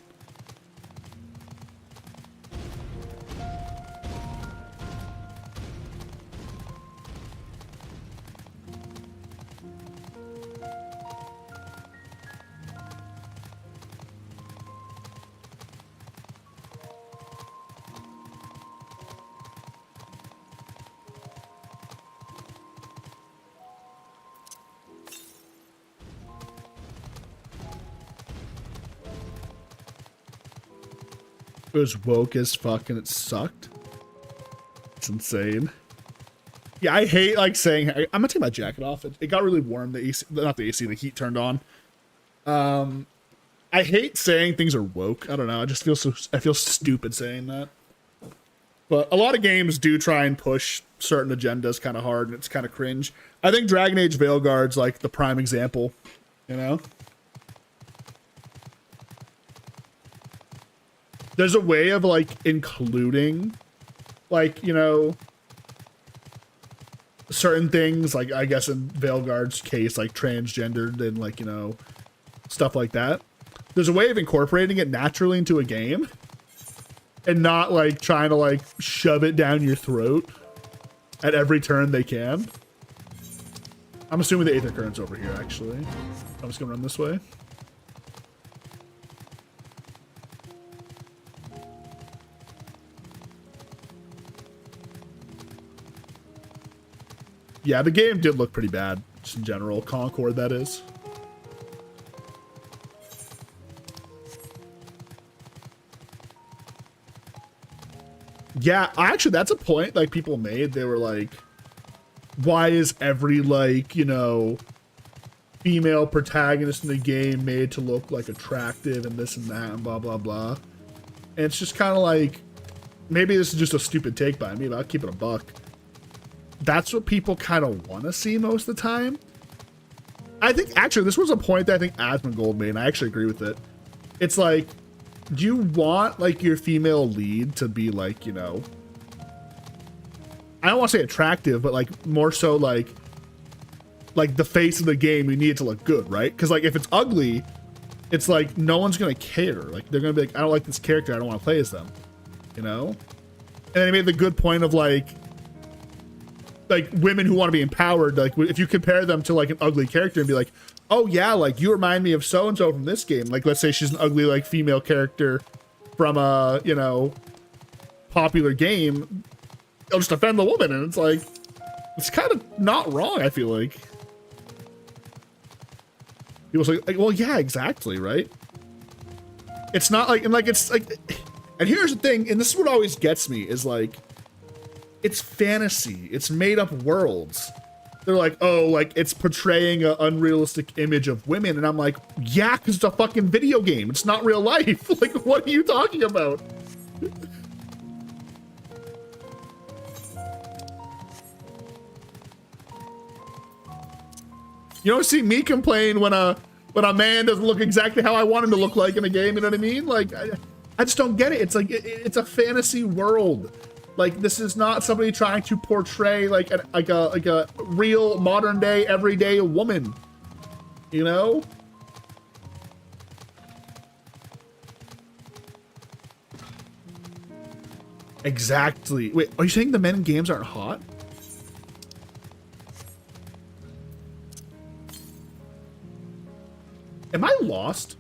It was woke as fuck and it sucked. It's insane. Yeah, I hate like saying, I'm gonna take my jacket off. It got really warm. The AC, not the AC, the heat turned on. I hate saying things are woke. I don't know. I just feel I feel stupid saying that. But a lot of games do try and push certain agendas kind of hard, and it's kind of cringe. I think Dragon Age Veilguard's like the prime example, you know? There's a way of like including, like, you know, certain things, like I guess in Veilguard's case, like transgendered and like, you know, stuff like that. There's a way of incorporating it naturally into a game and not like trying to like shove it down your throat at every turn they can. I'm assuming the Aether Current's over here, actually. I'm just gonna run this way. Yeah, the game did look pretty bad, just in general. Concord, that is. Yeah, actually, that's a point like people made. They were like, why is every like, you know, female protagonist in the game made to look like attractive and this and that and blah, blah, blah. And it's just kind of like, maybe this is just a stupid take by me, but I'll keep it a buck. That's what people kind of want to see most of the time. I think, actually, this was a point that I think Asmongold made, and I actually agree with it. It's like, do you want, like, your female lead to be, like, you know, I don't want to say attractive, but, like, more so, like the face of the game, you need it to look good, right? Because, like, if it's ugly, it's like, no one's going to care. Like, they're going to be like, I don't like this character, I don't want to play as them, you know? And then he made the good point of, like like women who want to be empowered, like if you compare them to like an ugly character and be like, oh yeah, like you remind me of so and so from this game. Like let's say she's an ugly like female character from a, you know, popular game. They'll just offend the woman, and it's like, it's kind of not wrong. I feel like people say like, well, yeah, exactly, right? It's not like, and like it's like, and here's the thing, and this is what always gets me is like, it's fantasy. It's made up worlds. They're like, oh, like it's portraying an unrealistic image of women. And I'm like, yeah, because it's a fucking video game. It's not real life. Like, what are you talking about? You don't see me complain when a man doesn't look exactly how I want him to look like in a game. You know what I mean? Like, I just don't get it. It's like, it's a fantasy world. Like, this is not somebody trying to portray like a real modern day everyday woman, you know? Exactly. Wait, are you saying the men in games aren't hot? Am I lost?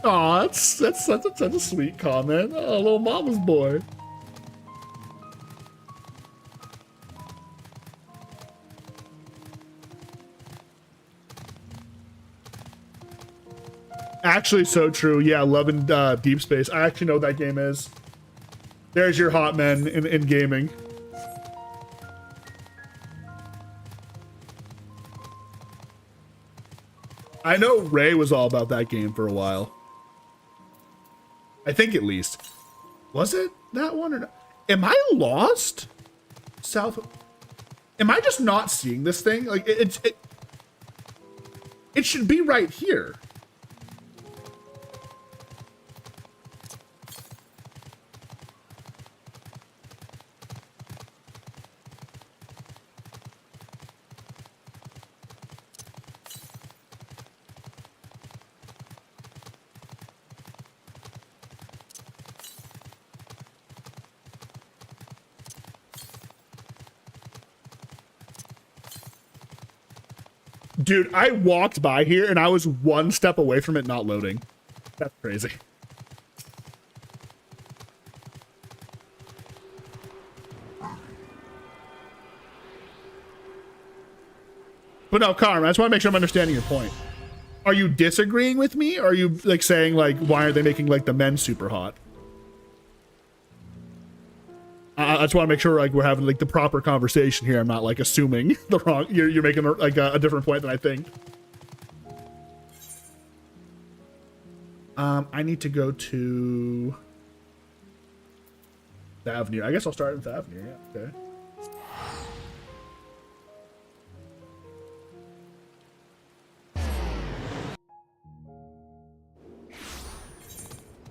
Aw, that's such a sweet comment. Oh, little mama's boy. Actually, so true. Yeah, Love and Deep Space. I actually know what that game is. There's your hot men in gaming. I know Ray was all about that game for a while. I think at least. Was it that one or not? Am I lost? South. Am I just not seeing this thing? Like it should be right here. Dude, I walked by here and I was one step away from it not loading. That's crazy. But no, Carm, I just want to make sure I'm understanding your point. Are you disagreeing with me? Or are you like saying like, why are they making like the men super hot? I just want to make sure like we're having like the proper conversation here. I'm not like assuming the wrong. You're making like a different point than I think. I need to go to the Avenue. I guess I'll start with the Avenue. Yeah. Okay.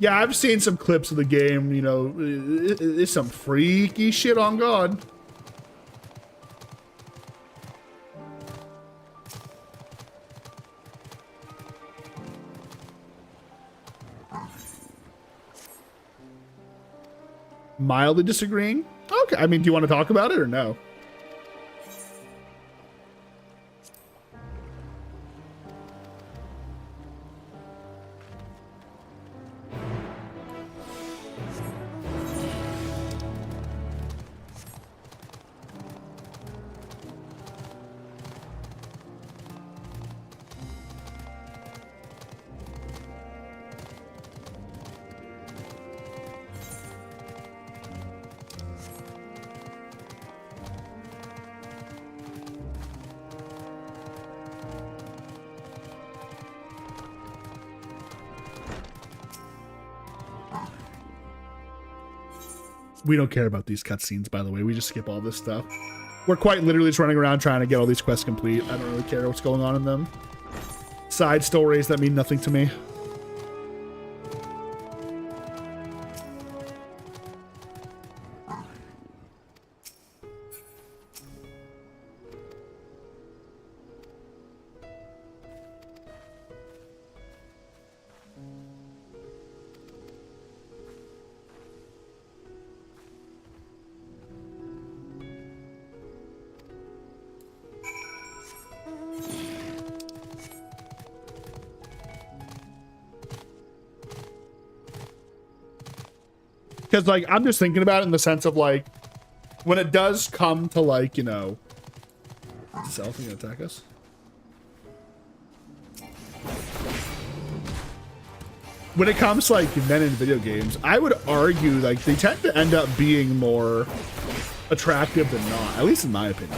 Yeah, I've seen some clips of the game, you know, it's some freaky shit on God. Mildly disagreeing? Okay, I mean, do you want to talk about it or no? We don't care about these cutscenes, by the way. We just skip all this stuff. We're quite literally just running around trying to get all these quests complete. I don't really care what's going on in them. Side stories that mean nothing to me. Because, like, I'm just thinking about it in the sense of, like, when it does come to, like, you know... Is this elephant gonna attack us? When it comes to, like, men in video games, I would argue, like, they tend to end up being more attractive than not. At least in my opinion.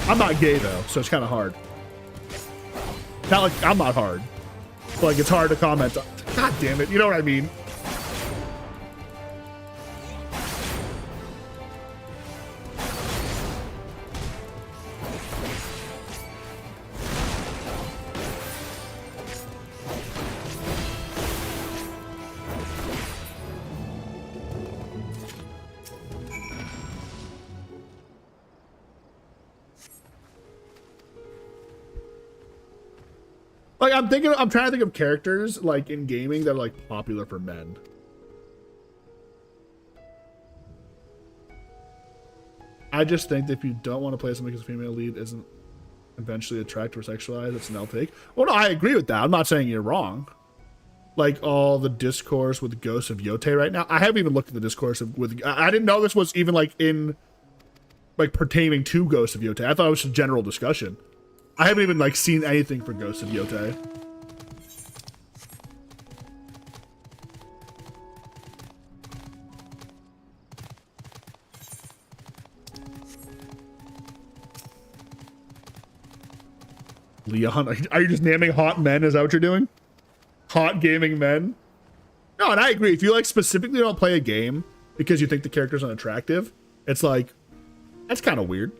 I'm not gay, though, so it's kind of hard. Not like I'm not hard. But, like, it's hard to comment on. God damn it, you know what I mean? Like, I'm trying to think of characters, like, in gaming that are, like, popular for men. I just think that if you don't want to play something as a female lead isn't eventually attractive or sexualized, it's an L take. Well, no, I agree with that. I'm not saying you're wrong. Like, all the discourse with Ghosts of Yote right now. I haven't even looked at the discourse with... I didn't know this was even, like, in... Like, pertaining to Ghosts of Yote. I thought it was a general discussion. I haven't even, like, seen anything for Ghosts of Yote. Leon, are you just naming hot men? Is that what you're doing? Hot gaming men? No, and I agree. If you, like, specifically don't play a game because you think the character's unattractive, it's like, that's kind of weird.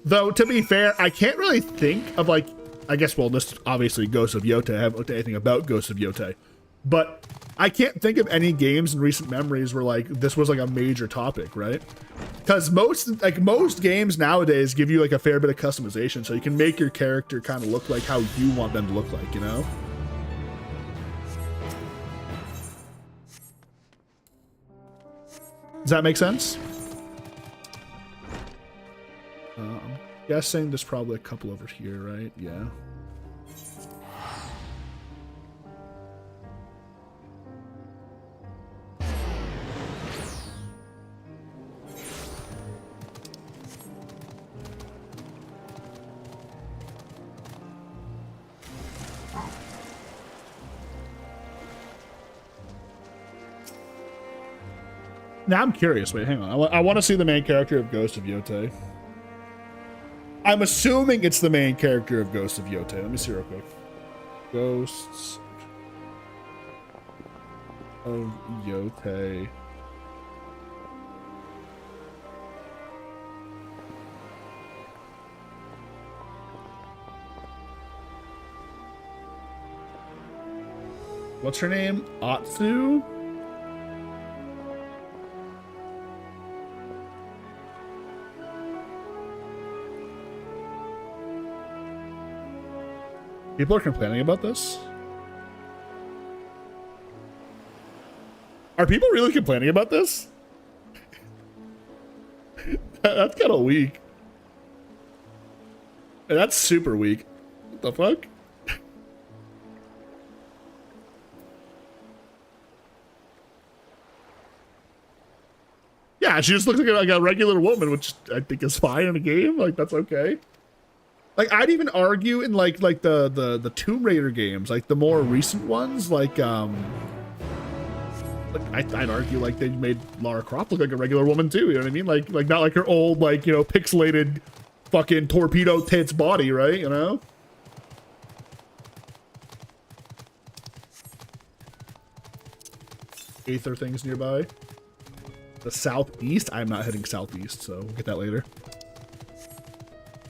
Though, to be fair, I can't really think of, like, I guess, well, this obviously Ghosts of Yote. I haven't looked at anything about Ghosts of Yote. But I can't think of any games in recent memories where, like, this was, like, a major topic, right? Because most games nowadays give you, like, a fair bit of customization, so you can make your character kind of look like how you want them to look like, you know? Does that make sense? I'm guessing there's probably a couple over here, right? Yeah. Now I'm curious. Wait, hang on. I want to see the main character of Ghost of Yote. I'm assuming it's the main character of Ghost of Yote. Let me see real quick. Ghosts of Yote. What's her name? Atsu? People are complaining about this? Are people really complaining about this? That's kind of weak. That's super weak. What the fuck? Yeah, she just looks like a regular woman, which I think is fine in a game. Like, that's okay. Like, I'd even argue in like the Tomb Raider games, like the more recent ones, like I'd argue like they made Lara Croft look like a regular woman too. You know what I mean? Like not like her old, like, you know, pixelated fucking torpedo tits body, right? You know? Aether things nearby. The southeast. I'm not heading southeast, so we'll get that later.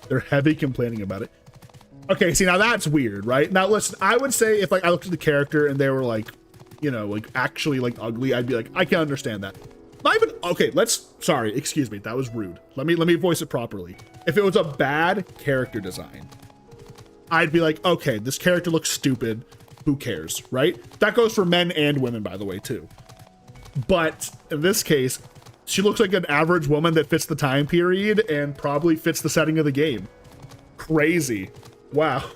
They're heavy complaining about it. Okay, see, now that's weird, right? Now listen, I would say if like I looked at the character and they were like, you know, like actually like ugly, I'd be like, I can understand that. Not even okay, sorry, excuse me, that was rude. Let me voice it properly. If it was a bad character design, I'd be like, okay, this character looks stupid. Who cares, right? That goes for men and women, by the way, too. But in this case, she looks like an average woman that fits the time period and probably fits the setting of the game. Crazy. Wow.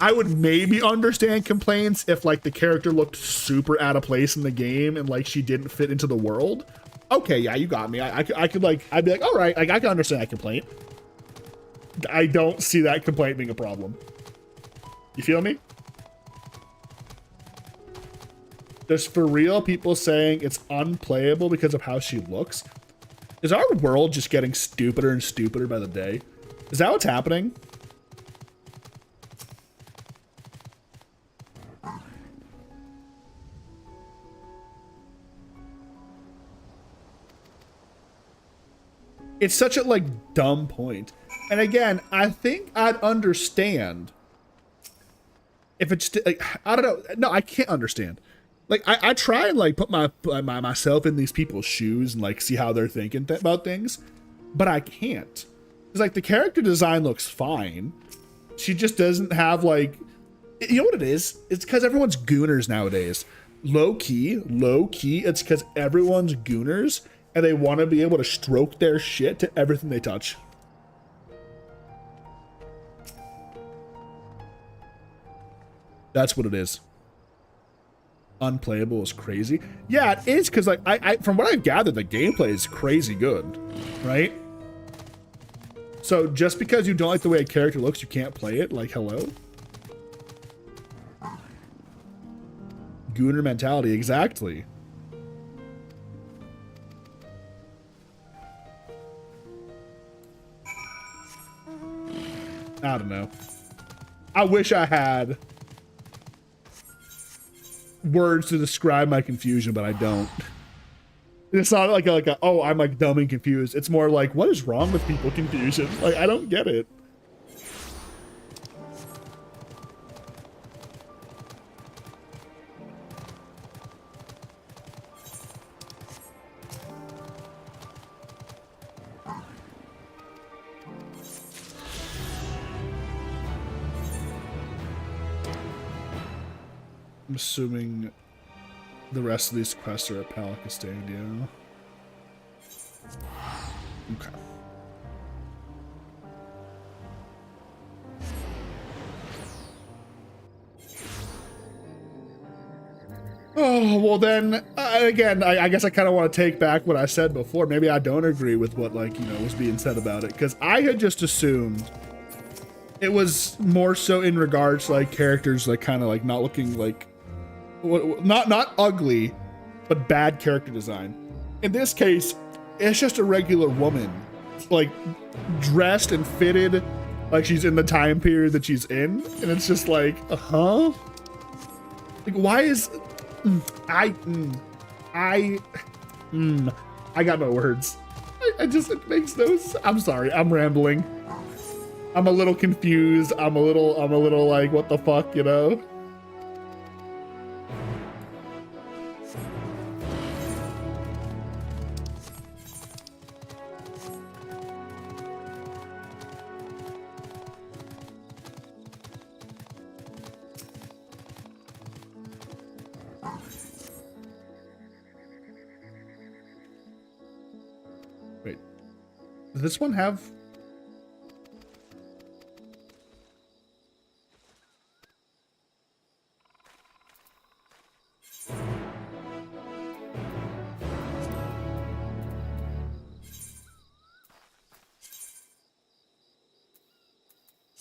I would maybe understand complaints if like the character looked super out of place in the game and like she didn't fit into the world. Okay, yeah, you got me. I could like, I'd be like, all right, like I can understand that complaint. I don't see that complaint being a problem. You feel me? There's for real people saying it's unplayable because of how she looks. Is our world just getting stupider and stupider by the day? Is that what's happening? It's such a like dumb point. And again, I think I'd understand if it's like, I don't know. No, I can't understand. Like I try and like put myself in these people's shoes and like see how they're thinking about things, but I can't. It's like the character design looks fine. She just doesn't have like, you know what it is? It's because everyone's gooners nowadays. Low key, it's because everyone's gooners and they want to be able to stroke their shit to everything they touch. That's what it is. Unplayable is crazy. Yeah, it is, because like I from what I've gathered, the gameplay is crazy good, right? So just because you don't like the way a character looks, you can't play it? Like, hello? Gooner mentality, exactly. I don't know. I wish I had words to describe my confusion, but I don't. It's not like a oh, I'm like dumb and confused. It's more like, what is wrong with people confusion? Like, I don't get it. I'm assuming the rest of these quests are at Palicastadia. Okay. Oh, well then, again, I guess I kind of want to take back what I said before. Maybe I don't agree with what, like, you know, was being said about it. Because I had just assumed it was more so in regards to, like, characters, like, kind of, like, not looking, like, not ugly, but bad character design. In this case, it's just a regular woman, like, dressed and fitted like she's in the time period that she's in. And it's just like, huh? Like, why is... I got no words. I just, it makes no sense. I'm sorry, I'm rambling. I'm a little confused. I'm a little like, what the fuck, you know? Wait, does this one have...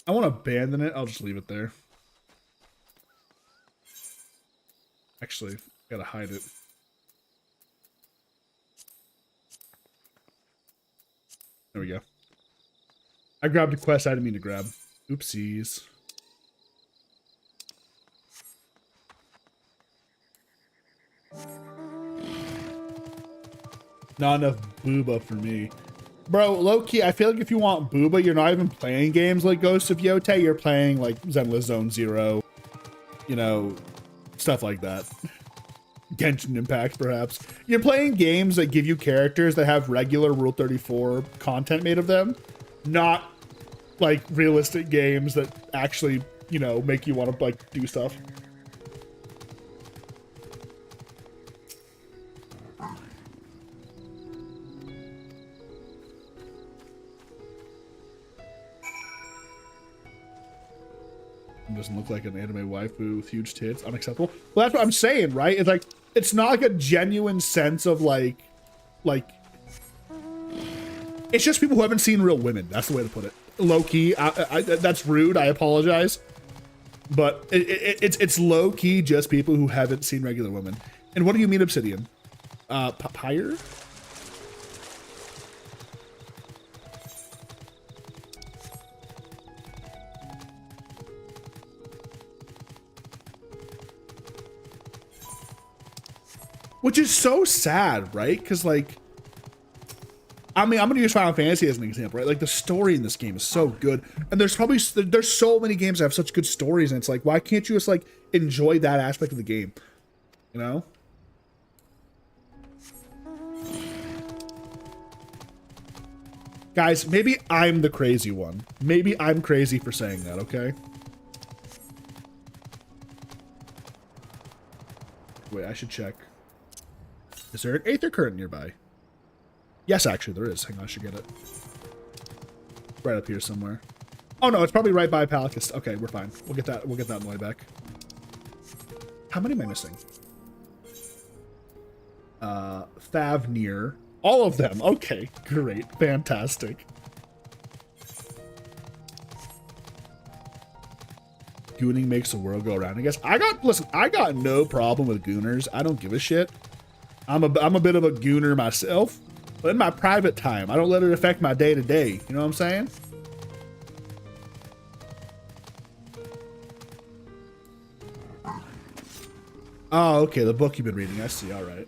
I want to abandon it. I'll just leave it there. Actually, gotta hide it. There we go. I grabbed a quest I didn't mean to grab. Oopsies. Not enough booba for me. Bro, low-key, I feel like if you want booba, you're not even playing games like Ghost of Yotei. You're playing like Zenless Zone Zero, you know, stuff like that. Genshin Impact, perhaps. You're playing games that give you characters that have regular Rule 34 content made of them, not like realistic games that actually, you know, make you want to like do stuff. Doesn't look like an anime waifu with huge tits. Unacceptable. Well, that's what I'm saying, right? It's like, it's not like a genuine sense of like, it's just people who haven't seen real women. That's the way to put it. Low key. That's rude. I apologize. But it's low key just people who haven't seen regular women. And what do you mean, Obsidian? Papyr? Which is so sad, right? Because, like, I mean, I'm going to use Final Fantasy as an example, right? Like, the story in this game is so good. And there's so many games that have such good stories. And it's like, why can't you just, like, enjoy that aspect of the game? You know? Guys, maybe I'm the crazy one. Maybe I'm crazy for saying that, okay? Wait, I should check. Is there an Aether current nearby? Yes, actually, there is. Hang on, I should get it. Right up here somewhere. Oh, no, it's probably right by Palacus. Okay, we're fine. We'll get that on the way back. How many am I missing? Favnir. All of them. Okay, great. Fantastic. Gooning makes the world go around, I guess. Listen, I got no problem with gooners. I don't give a shit. I'm a bit of a gooner myself, but in my private time, I don't let it affect my day-to-day. You know what I'm saying? Oh, okay, the book you've been reading. I see, all right.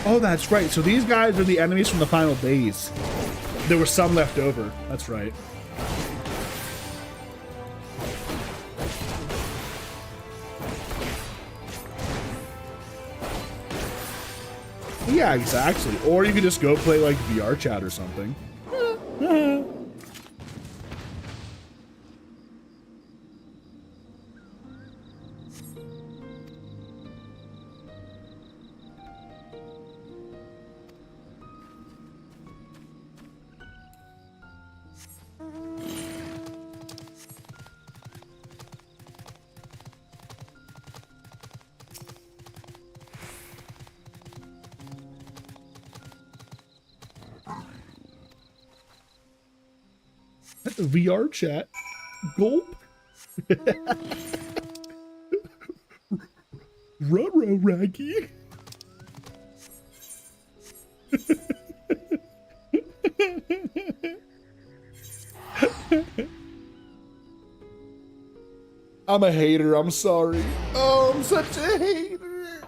Oh, that's right. So these guys are the enemies from the final days. There were some left over. That's right. Yeah, exactly. Or you could just go play like VR chat or something. VR chat. Gulp. Ruh-roh, Raggy. I'm a hater. I'm sorry. Oh, I'm such a hater.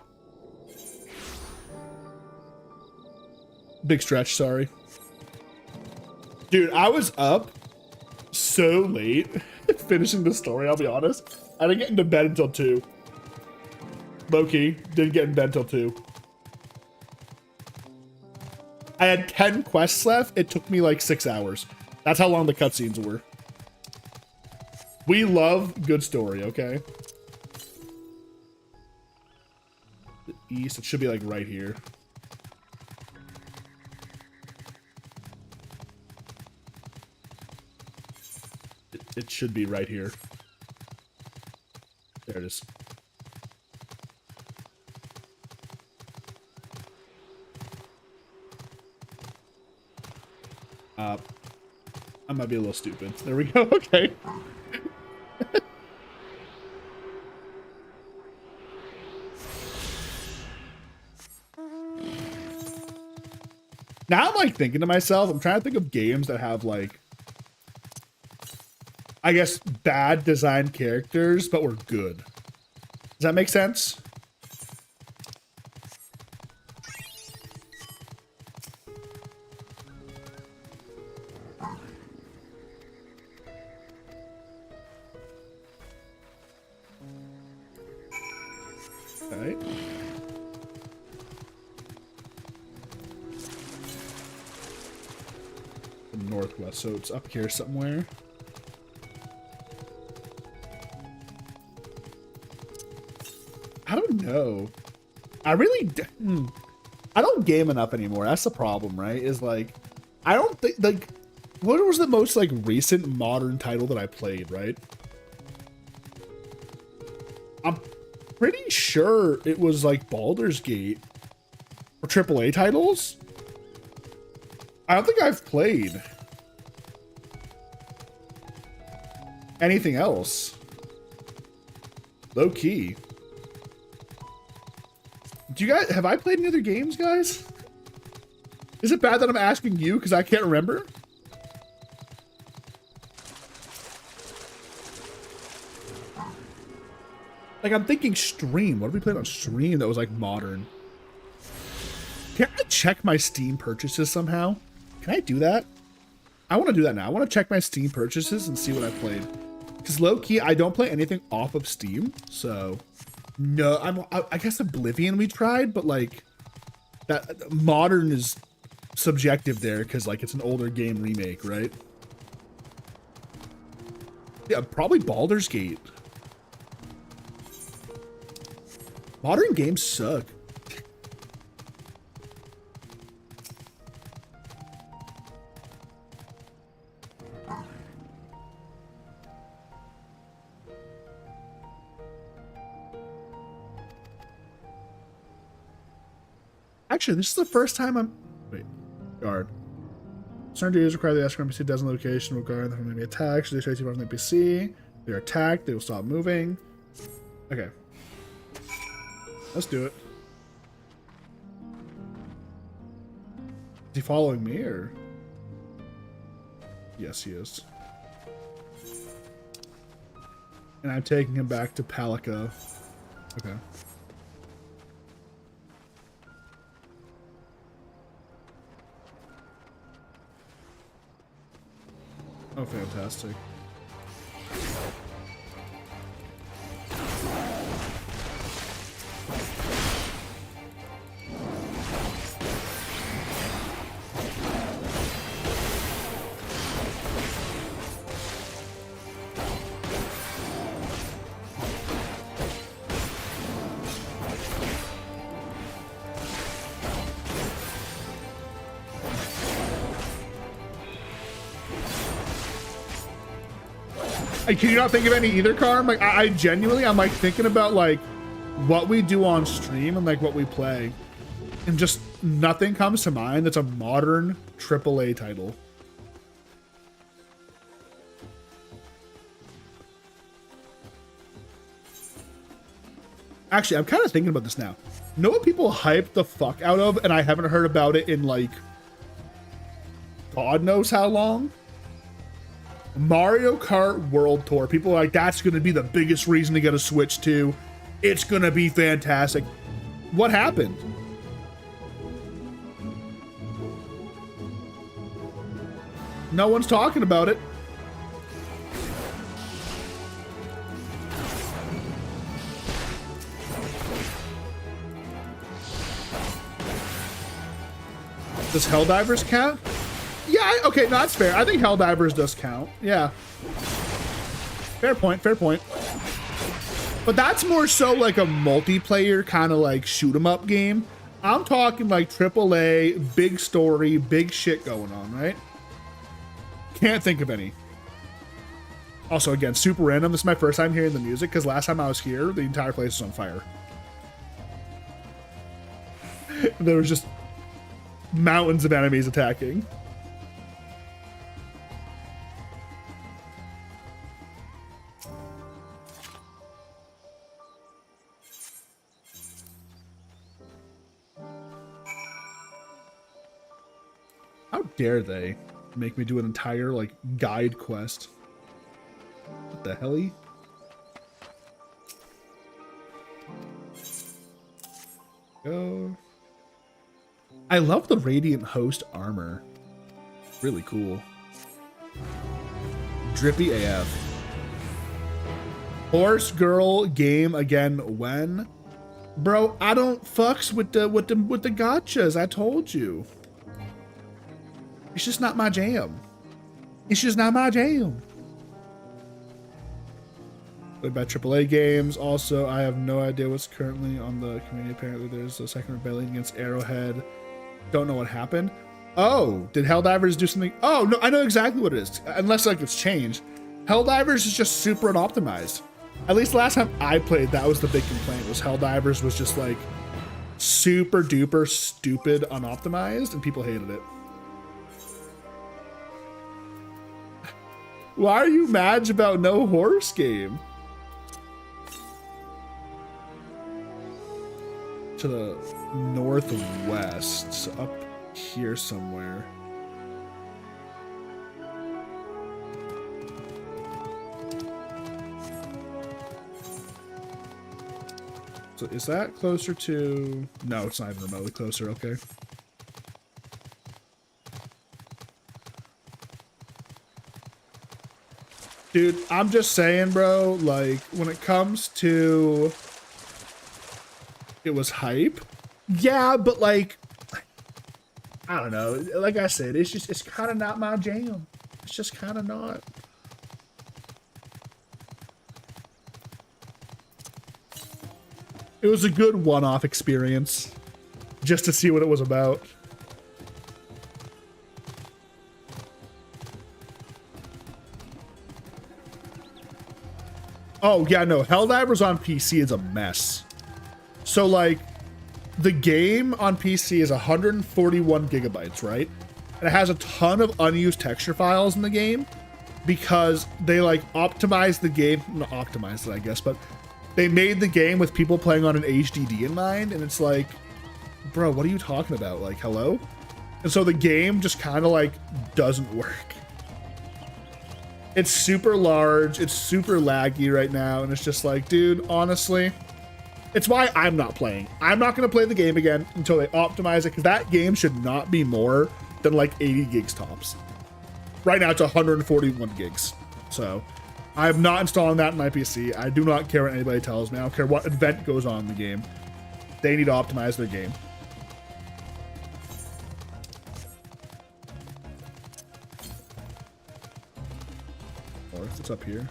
Big stretch. Sorry. Dude, I was up so late finishing the story, I'll be honest. I didn't get into bed until 2. Low-key, didn't get in bed until 2. I had 10 quests left. It took me like 6 hours. That's how long the cutscenes were. We love good story, okay? The east, it should be like right here. It should be right here. There it is. I might be a little stupid. There we go. Okay. Now I'm like thinking to myself, I'm trying to think of games that have like, I guess, bad designed characters, but were good. Does that make sense? Okay. northwest, so it's up here somewhere. I don't know. I don't game enough anymore. That's the problem, right? Is like, I don't think, like, what was the most like recent modern title that I played, right? I'm pretty sure it was like Baldur's Gate or AAA titles. I don't think I've played anything else. Low key. Do you guys, have I played any other games, guys? Is it bad that I'm asking you because I can't remember? Like, I'm thinking stream. What have we played on stream that was like modern? Can I check my Steam purchases somehow? Can I do that? I want to do that now. I want to check my Steam purchases and see what I played. Because low key, I don't play anything off of Steam. So, no, I guess Oblivion we tried, but like, that modern is subjective there because like it's an older game remake, right? Yeah, probably Baldur's Gate. Modern games suck. Actually, this is the first time I'm... Wait. Guard. Certain duties require the escort NPC doesn't location will guard them from enemy attacks. They show you from the NPC. They're attacked. They will stop moving. Okay. Let's do it. Is he following me or? Yes, he is. And I'm taking him back to Palico. Okay. Oh, fantastic. Can you not think of any either, Carm? Like, I genuinely, I'm like thinking about like what we do on stream and like what we play, and just nothing comes to mind that's a modern AAA title. Actually, I'm kind of thinking about this now. Know what people hype the fuck out of, and I haven't heard about it in like God knows how long? Mario Kart World Tour. People are like, that's going to be the biggest reason to get a Switch 2. It's going to be fantastic. What happened? No one's talking about it. Does Helldivers count? Yeah, okay, no, that's fair. I think Helldivers does count. Yeah. Fair point, fair point. But that's more so like a multiplayer kind of like shoot 'em up game. I'm talking like AAA, big story, big shit going on, right? Can't think of any. Also, again, super random. This is my first time hearing the music because last time I was here, the entire place was on fire. There was just mountains of enemies attacking. How dare they make me do an entire like guide quest? What the hell-y? Go. I love the Radiant Host armor. Really cool. Drippy AF. Horse girl game again when? Bro, I don't fucks with the gotchas. I told you. It's just not my jam. It's just not my jam. About AAA games. Also, I have no idea what's currently on the community. Apparently, there's a second rebellion against Arrowhead. Don't know what happened. Oh, did Helldivers do something? Oh, no, I know exactly what it is. Unless, like, it's changed. Helldivers is just super unoptimized. At least last time I played, that was the big complaint, was Helldivers was just, like, super duper stupid unoptimized, and people hated it. Why are you mad about no horse game? To the northwest, so up here somewhere. So is that closer to... No, it's not even remotely closer, okay. Dude, I'm just saying, bro, like, when it comes to... It was hype. Yeah, but like, I don't know. Like I said, it's kind of not my jam. It's just kind of not. It was a good one-off experience just to see what it was about. Oh, yeah, no. Helldivers on PC is a mess. So, like, the game on PC is 141 gigabytes, right? And it has a ton of unused texture files in the game because they, like, optimized the game. Not optimized it, I guess, but they made the game with people playing on an HDD in mind. And it's like, bro, what are you talking about? Like, hello? And so the game just kind of, like, doesn't work. It's super large. It's super laggy right now. And it's just like, dude, honestly... It's why I'm not playing. I'm not going to play the game again until they optimize it, because that game should not be more than like 80 gigs tops. Right now it's 141 gigs. So I'm not installing that in my PC. I do not care what anybody tells me. I don't care what event goes on in the game. They need to optimize their game. Or it's up here.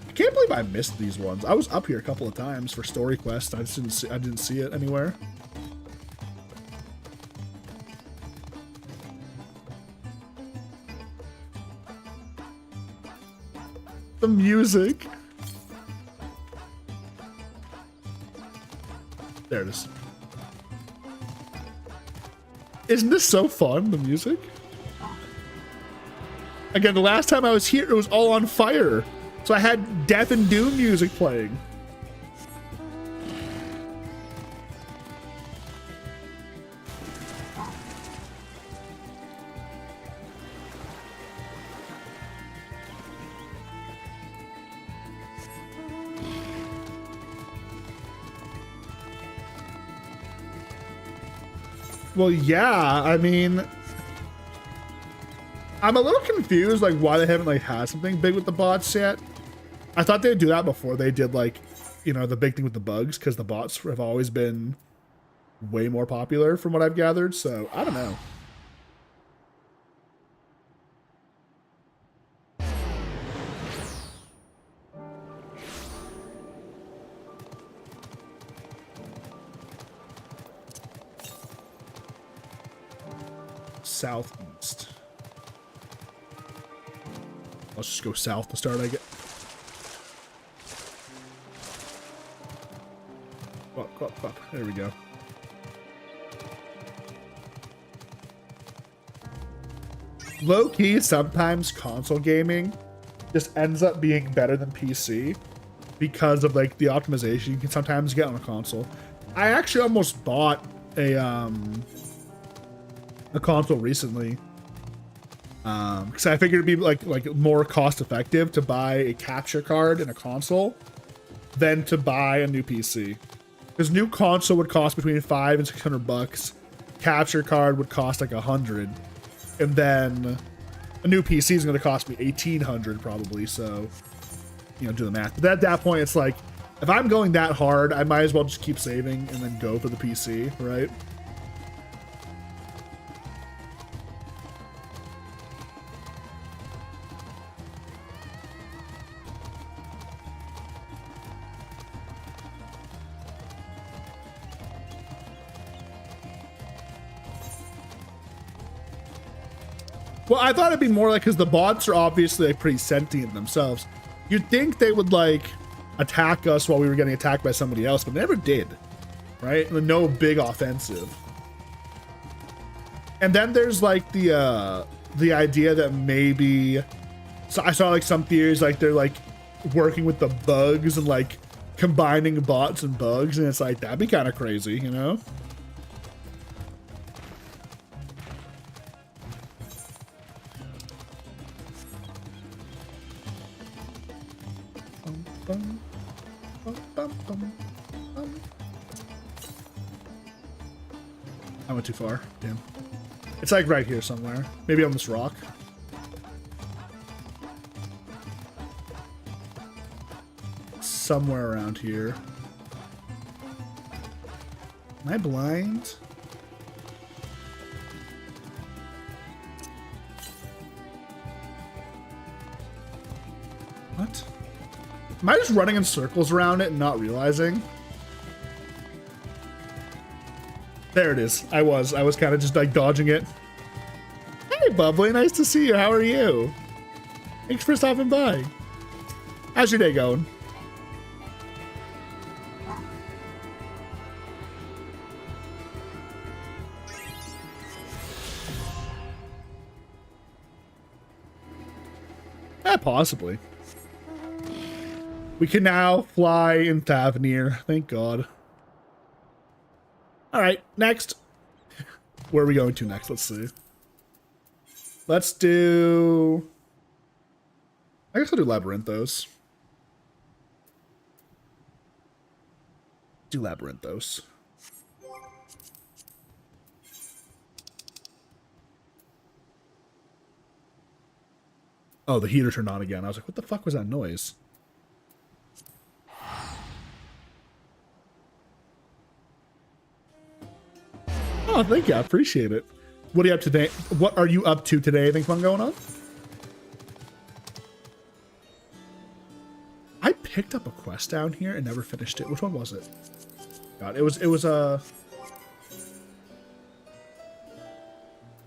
I can't believe I missed these ones. I was up here a couple of times for story quests. I didn't see it anywhere. The music. There it is. Isn't this so fun, the music? Again, the last time I was here, it was all on fire. So I had Death and Doom music playing. Well, yeah, I mean, I'm a little confused, like, why they haven't, like, had something big with the bots yet. I thought they'd do that before they did, like, you know, the big thing with the bugs, because the bots have always been way more popular from what I've gathered, so I don't know. Southeast. Let's just go south to start, I guess. Up. There we go. Low key, sometimes console gaming just ends up being better than PC because of like the optimization you can sometimes get on a console. I actually almost bought a console recently because I figured it'd be like more cost effective to buy a capture card in a console than to buy a new PC. Because new console would cost between $500 and $600. Capture card would cost like $100, and then a new PC is going to cost me $1,800 probably. So, you know, do the math. But at that point, it's like, if I'm going that hard, I might as well just keep saving and then go for the PC, right? Well, I thought it'd be more like, because the bots are obviously like pretty sentient themselves. You'd think they would like attack us while we were getting attacked by somebody else, but they never did, right? No big offensive. And then there's like the idea that maybe, so I saw like some theories like they're like working with the bugs and like combining bots and bugs, and it's like that'd be kind of crazy, you know? I went too far. Damn. It's like right here somewhere. Maybe on this rock. Somewhere around here. Am I blind? What? Am I just running in circles around it and not realizing? There it is. I was kind of just like dodging it. Hey, Bubbly, nice to see you. How are you? Thanks for stopping by. How's your day going? Possibly. We can now fly in Thavnir. Thank God. All right, next. Where are we going to next? Let's see. Let's do... I guess I'll do Labyrinthos. Do Labyrinthos. Oh, the heater turned on again. I was like, what the fuck was that noise? Oh, thank you. I appreciate it. What are you up to today? What are you up to today? Anything fun going on? I picked up a quest down here and never finished it. Which one was it? God, it was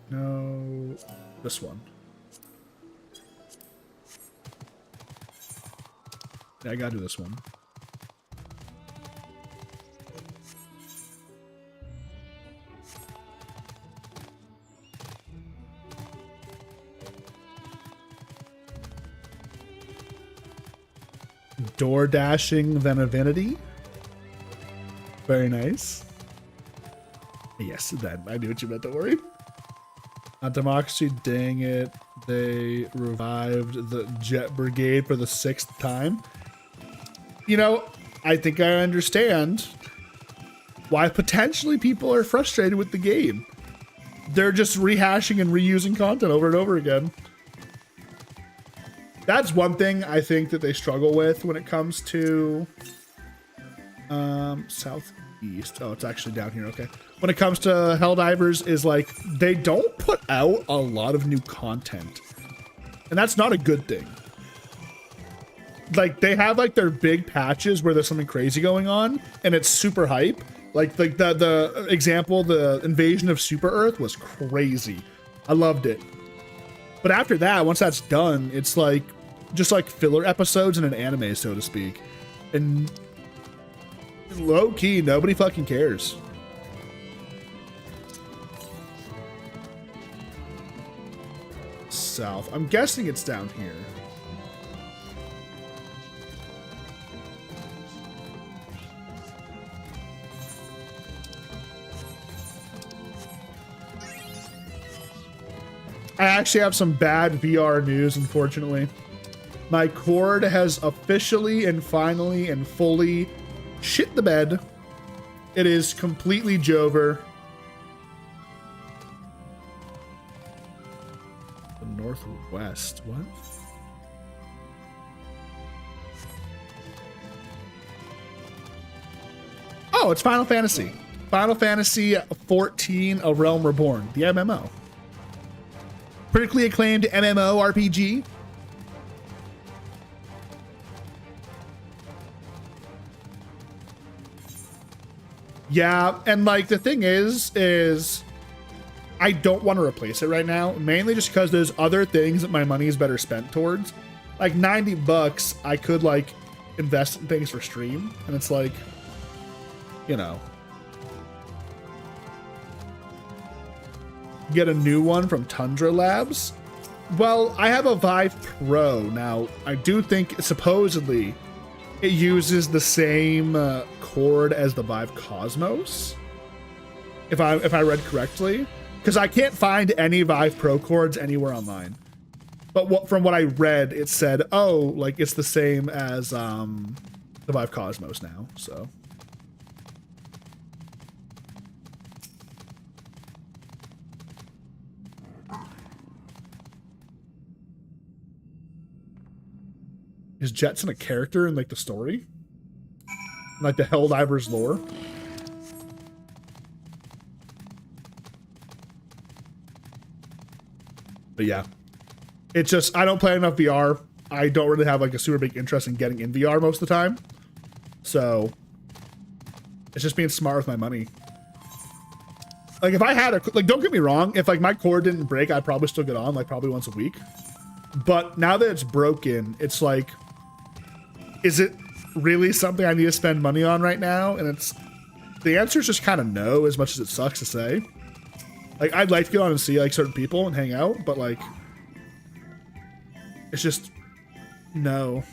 no, this one. Yeah, I gotta do this one. Door dashing than Avinity. Very nice. Yes, that I knew what you meant. Don't worry. On Democracy, dang it. They revived the Jet Brigade for the 6th time. You know, I think I understand why potentially people are frustrated with the game. They're just rehashing and reusing content over and over again. That's one thing I think that they struggle with when it comes to Southeast. Oh, it's actually down here. Okay. When it comes to Helldivers is like they don't put out a lot of new content. And that's not a good thing. Like they have like their big patches where there's something crazy going on and it's super hype. Like the example, the invasion of Super Earth was crazy. I loved it. But after that, once that's done, it's like just like filler episodes in an anime, so to speak. And low key, nobody fucking cares. South. I'm guessing it's down here. I actually have some bad VR news, unfortunately. My cord has officially and finally and fully shit the bed. It is completely Jover. The Northwest, what? Oh, it's Final Fantasy. Final Fantasy 14, A Realm Reborn, the MMO. Critically acclaimed MMO RPG. Yeah, and like the thing is I don't want to replace it right now, mainly just because there's other things that my money is better spent towards. Like 90 bucks, I could like invest in things for stream, and it's like, you know, get a new one from Tundra Labs. Well, I have a Vive Pro now. I do think supposedly it uses the same cord as the Vive Cosmos, if I read correctly, because I can't find any Vive Pro cords anywhere online. But from what I read, it said, oh, like it's the same as the Vive Cosmos now. So. Is Jetson a character in like the story? Like the Helldivers lore? But yeah. It's just, I don't play enough VR. I don't really have like a super big interest in getting in VR most of the time. So it's just being smart with my money. Like if I had a, like, don't get me wrong, if like my cord didn't break, I'd probably still get on like probably once a week. But now that it's broken, it's like, is it really something I need to spend money on right now? And it's, the answer is just kind of no, as much as it sucks to say. Like I'd like to go on and see like certain people and hang out, but like, it's just no.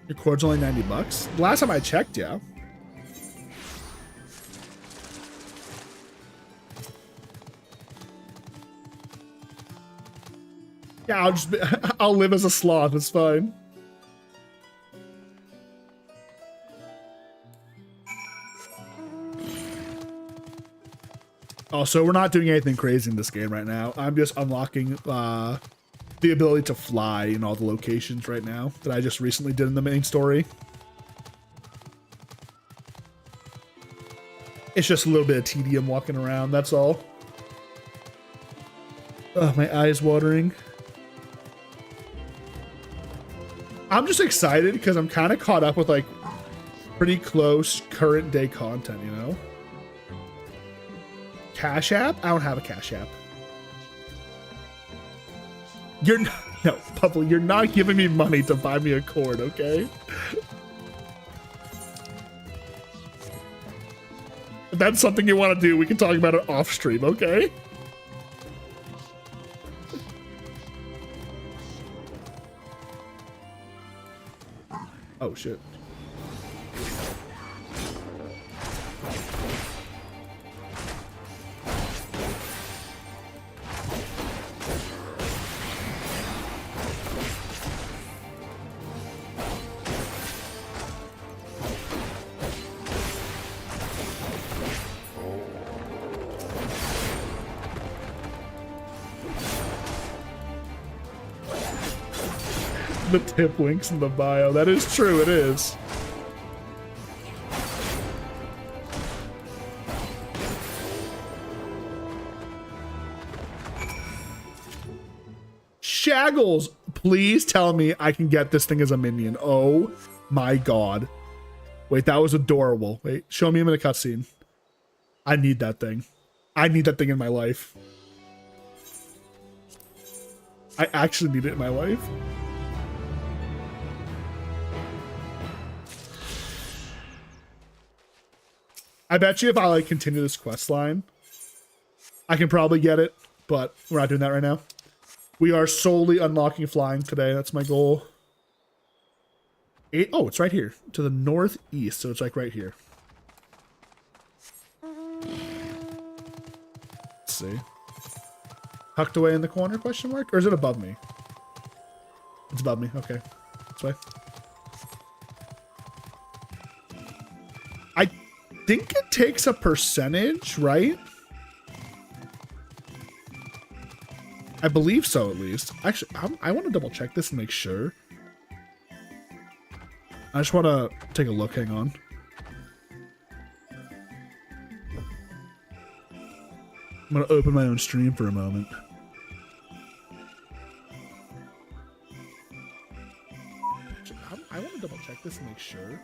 Your cord's only 90 bucks? Last time I checked, yeah. Yeah, I'll just be, I'll live as a sloth, it's fine. Oh, so we're not doing anything crazy in this game right now. I'm just unlocking the ability to fly in all the locations right now that I just recently did in the main story. It's just a little bit of tedium walking around, that's all. Oh, my eyes watering. I'm just excited because I'm kind of caught up with like pretty close current day content, you know? Cash App? I don't have a Cash App. You're not, no, Pubble, you're not giving me money to buy me a cord, okay? If that's something you want to do, we can talk about it off stream, okay? Oh, shit. The tip links in the bio. That is true, it is. Shaggles, please tell me I can get this thing as a minion. Oh my god. Wait, that was adorable. Wait, show me him in a cutscene. I need that thing. I need that thing in my life. I actually need it in my life. I bet you if I like continue this quest line, I can probably get it, but we're not doing that right now. We are solely unlocking flying today. That's my goal. Oh, it's right here to the northeast. So it's like right here. Let's see. Tucked away in the corner, question mark? Or is it above me? It's above me. Okay. This way. I think it takes a percentage, right? I believe so, at least. Actually, I want to double check this and make sure. I just want to take a look. Hang on. I'm gonna open my own stream for a moment. I want to double check this and make sure.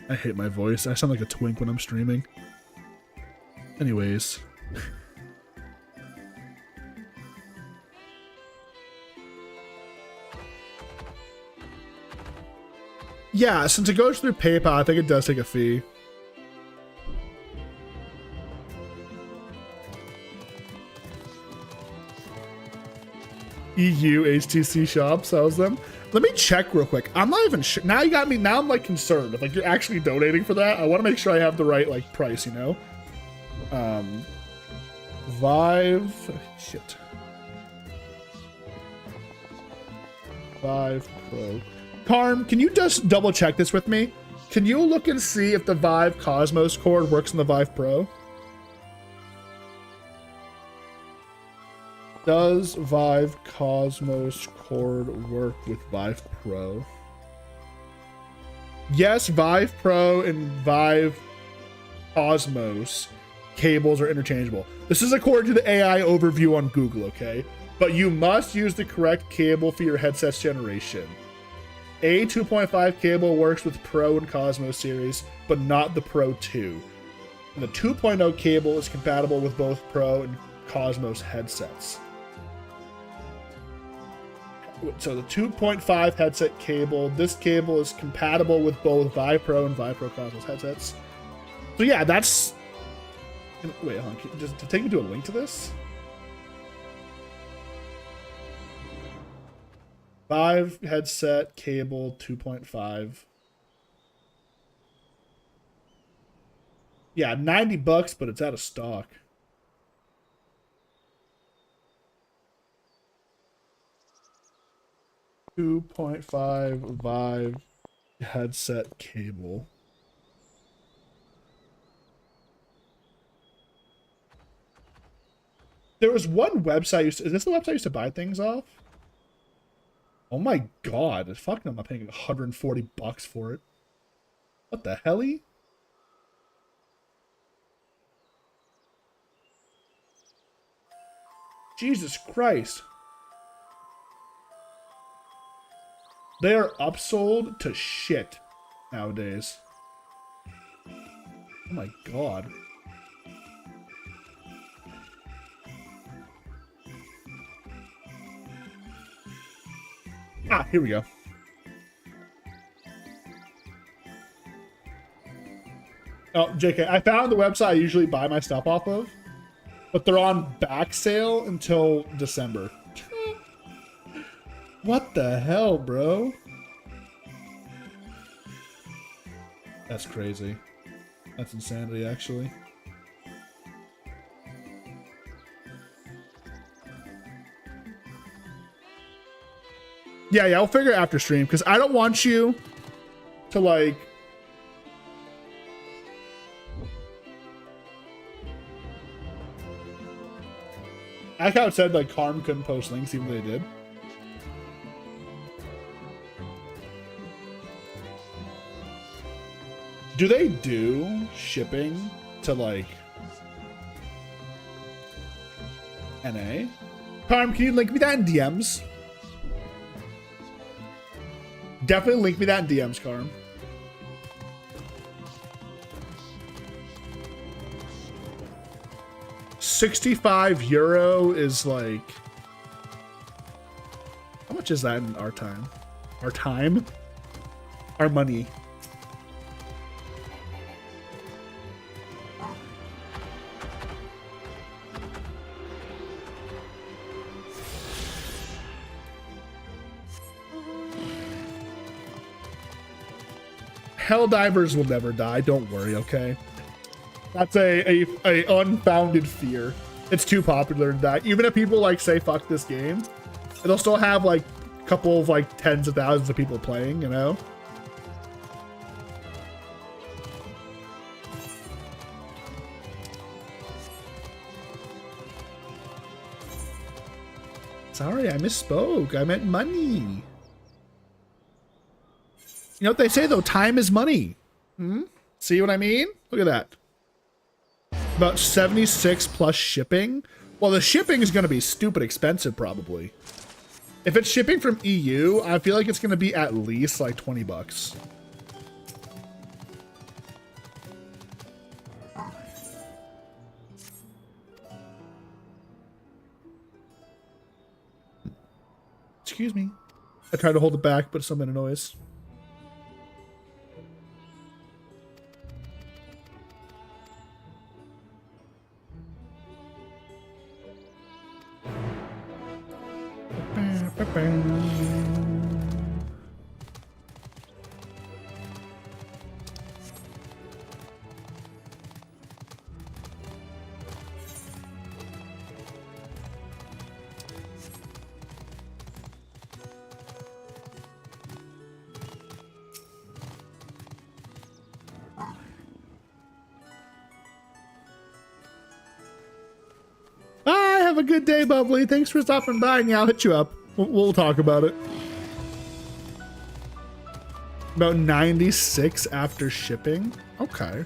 I hate my voice. I sound like a twink when I'm streaming. Anyways. Yeah, since it goes through PayPal, I think it does take a fee. EU HTC shop sells them. Let me check real quick. I'm not even sure. Now you got me. Now I'm like concerned. If like you're actually donating for that, I want to make sure I have the right like price, you know? Vive. Shit. Vive Pro. Carm, can you just double check this with me? Can you look and see if the Vive Cosmos cord works in the Vive Pro? Does Vive Cosmos cord work with Vive Pro? Yes, Vive Pro and Vive Cosmos cables are interchangeable. This is according to the AI overview on Google, okay? But you must use the correct cable for your headset's generation. A 2.5 cable works with Pro and Cosmos series, but not the Pro 2. And the 2.0 cable is compatible with both Pro and Cosmos headsets. So the 2.5 headset cable, this cable is compatible with both Vive Pro and Vive Pro Cosmos headsets. So yeah, that's... Wait, hold on. Just to take me to a link to this? Vive headset cable 2.5. Yeah, $90, but it's out of stock. $2.5 Vive headset cable. There was one website. Is this the website I used to buy things off? Oh my god! Fuck no! I'm not paying $140 for it. What the helly? Jesus Christ! They are upsold to shit nowadays. Oh my god. Ah, here we go. Oh, JK, I found the website I usually buy my stuff off of, but they're on back sale until December. What the hell, bro? That's crazy. That's insanity, actually. Yeah, I'll figure it after stream, because I don't want you to, like... I kind of said, like, Karm couldn't post links, even though they did. Do they do shipping to, like, NA? Karm, can you link me that in DMs? Definitely link me that in DMs, Karm. €65 is like... How much is that in our time? Our time? Our money. Helldivers will never die, don't worry, okay? That's a unfounded fear. It's too popular to die. Even if people like say fuck this game, it'll still have like a couple of like tens of thousands of people playing, you know? Sorry, I misspoke. I meant money. You know what they say though? Time is money. Hmm? See what I mean? Look at that. About 76 plus shipping. Well, the shipping is going to be stupid expensive, probably. If it's shipping from EU, I feel like it's going to be at least like 20 bucks. Excuse me. I tried to hold it back, but some noise. Have a good day, Bubbly. Thanks for stopping by, and yeah, I'll hit you up. We'll talk about it. About 96 after shipping. Okay.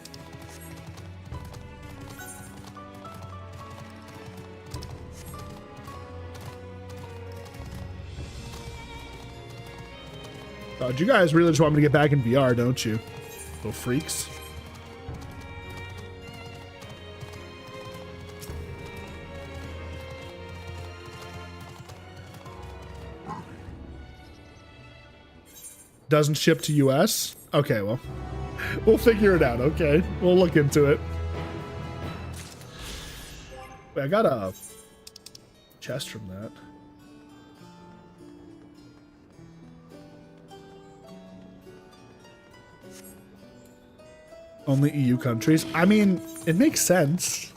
God, you guys really just want me to get back in VR, don't you? Little freaks. Doesn't ship to US? Okay, well, we'll figure it out, okay? We'll look into it. Wait, I got a chest from that. Only EU countries? I mean, it makes sense.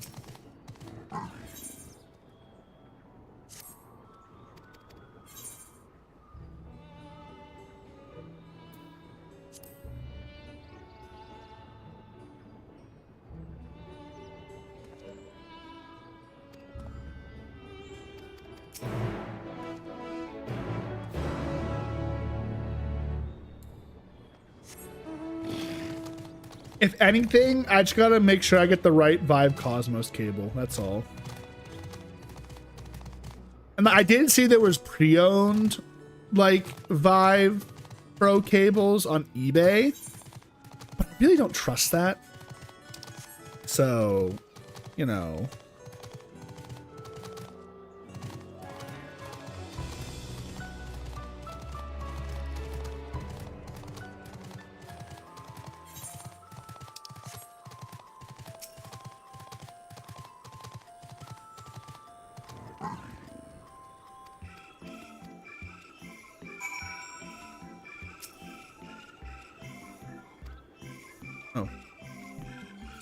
If anything, I just gotta make sure I get the right Vive Cosmos cable. That's all. And I did see there was pre-owned, like, Vive Pro cables on eBay. But I really don't trust that. So, you know.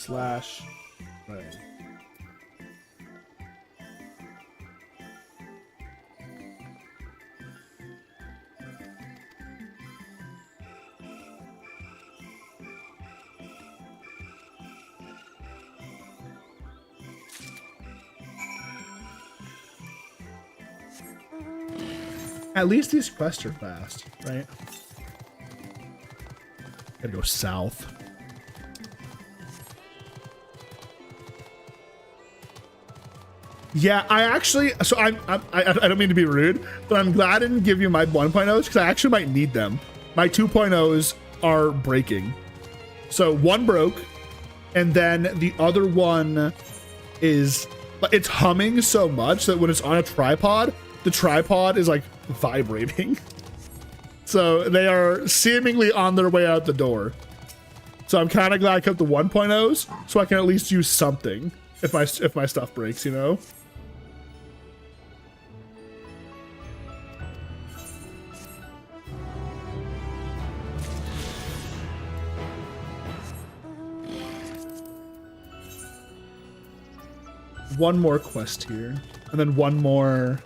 Slash right. At least these quests are fast, right? Gotta go south. Yeah, I actually, so I don't mean to be rude, but I'm glad I didn't give you my 1.0s because I actually might need them. My 2.0s are breaking. So one broke, and then the other one is, it's humming so much that when it's on a tripod, the tripod is like vibrating. So they are seemingly on their way out the door. So I'm kind of glad I kept the 1.0s so I can at least use something if my stuff breaks, you know? One more quest here, and then one more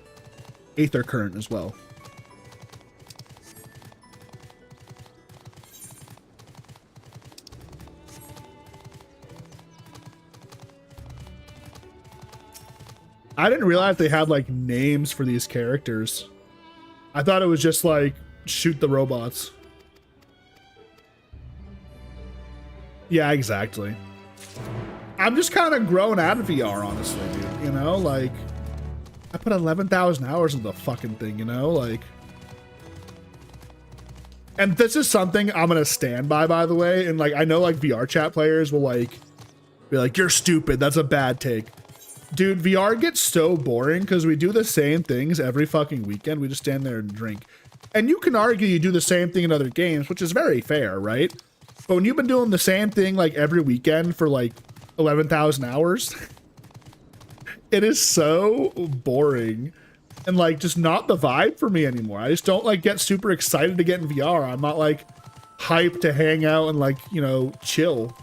Aether Current as well. I didn't realize they had like names for these characters. I thought it was just like shoot the robots. Yeah, exactly. I'm just kind of growing out of VR, honestly, dude. You know, like, I put 11,000 hours into the fucking thing, you know, like. And this is something I'm gonna stand by the way. And like, I know like VR chat players will like be like, "You're stupid. That's a bad take." Dude, VR gets so boring because we do the same things every fucking weekend. We just stand there and drink. And you can argue you do the same thing in other games, which is very fair, right? But when you've been doing the same thing like every weekend for like 11,000 hours, it is so boring and like just not the vibe for me anymore. I just don't like get super excited to get in VR. I'm not like hyped to hang out and like, you know, chill.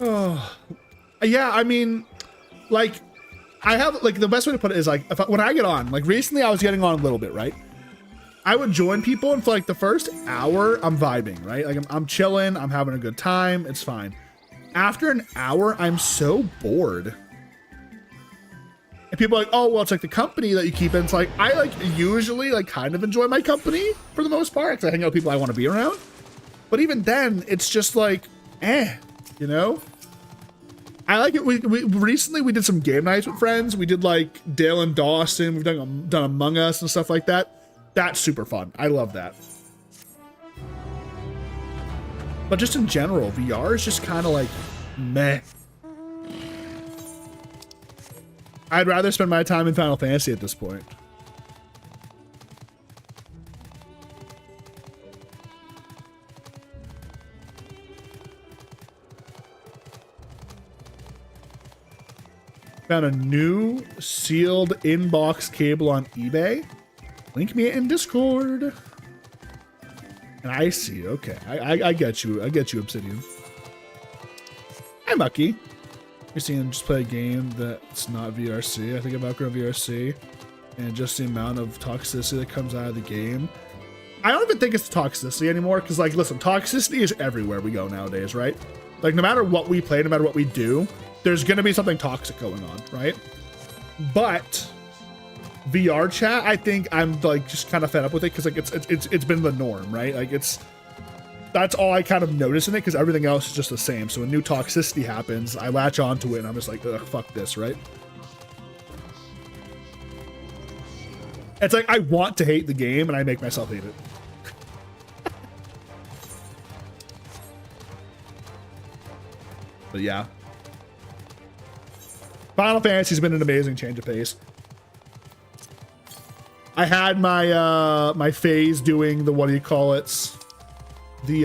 Oh, yeah, I mean, like, I have, like, the best way to put it is, like, when I get on, like, recently I was getting on a little bit, right? I would join people, and for, like, the first hour, I'm vibing, right? Like, I'm chilling, I'm having a good time, it's fine. After an hour, I'm so bored. And people are like, oh, well, it's, like, the company that you keep in. It's like, I, like, usually, like, kind of enjoy my company, for the most part, because I hang out with people I want to be around. But even then, it's just, like, you know? I like it. We recently we did some game nights with friends. We did like Dale and Dawson. We've done Among Us and stuff like that. That's super fun. I love that. But just in general, VR is just kind of like meh. I'd rather spend my time in Final Fantasy at this point. Found a new sealed inbox cable on eBay. Link me in Discord. And I see. Okay, I get you. I get you, Obsidian. Hi, Mucky. You're seeing just play a game that's not VRC. I think about growing VRC, and just the amount of toxicity that comes out of the game. I don't even think it's toxicity anymore, because like, listen, toxicity is everywhere we go nowadays, right? Like, no matter what we play, no matter what we do, there's gonna be something toxic going on, right? But VR chat, I think I'm like just kind of fed up with it because like it's been the norm, right? Like that's all I kind of notice in it because everything else is just the same. So when new toxicity happens, I latch onto it and I'm just like, ugh, fuck this, right? It's like I want to hate the game and I make myself hate it. But yeah. Final Fantasy's been an amazing change of pace. I had my my phase doing the, what do you call it? The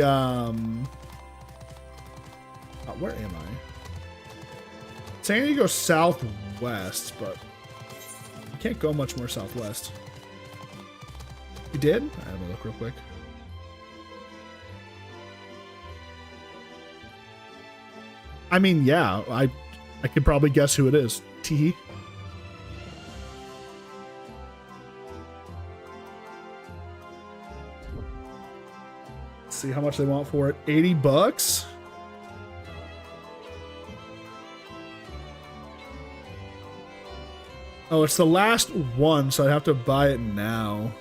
where am I? Saying you go southwest, but you can't go much more southwest. You did? I have a look real quick. I mean, yeah, I could probably guess who it is. Teehee. Let's see how much they want for it. 80 bucks? Oh, it's the last one, so I'd have to buy it now.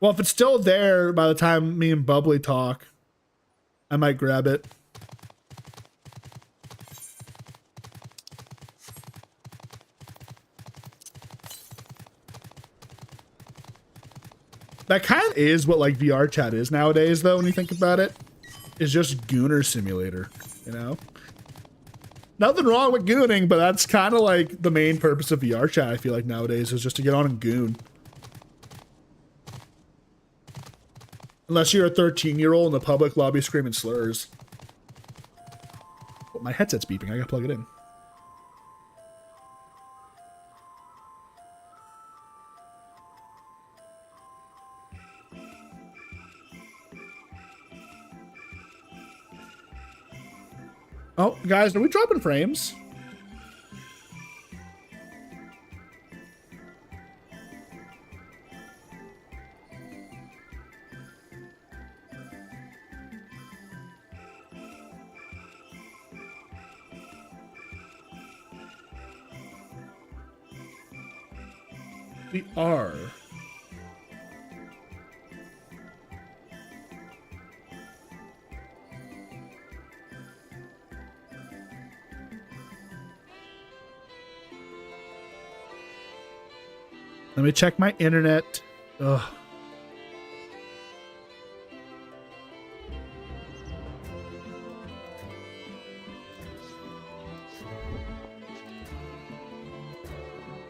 Well, if it's still there by the time me and Bubbly talk, I might grab it. That kind of is what like VR chat is nowadays, though, when you think about it. It's just Gooner Simulator, you know? Nothing wrong with gooning, but that's kind of like the main purpose of VR chat, I feel like, nowadays, is just to get on and goon. Unless you're a 13-year-old in the public lobby screaming slurs. Oh, my headset's beeping. I gotta plug it in. Oh, guys, are we dropping frames? We are. Let me check my internet. Ugh.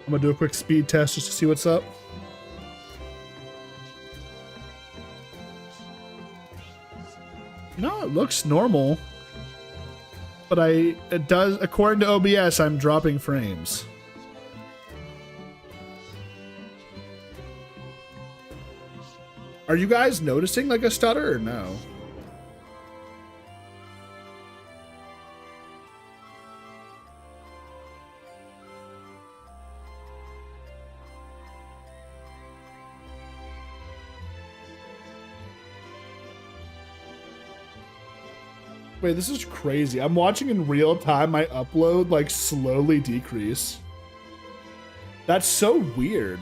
I'm gonna do a quick speed test just to see what's up. No, it looks normal. But it does, according to OBS, I'm dropping frames. Are you guys noticing like a stutter or no? Wait, this is crazy. I'm watching in real time my upload like slowly decrease. That's so weird.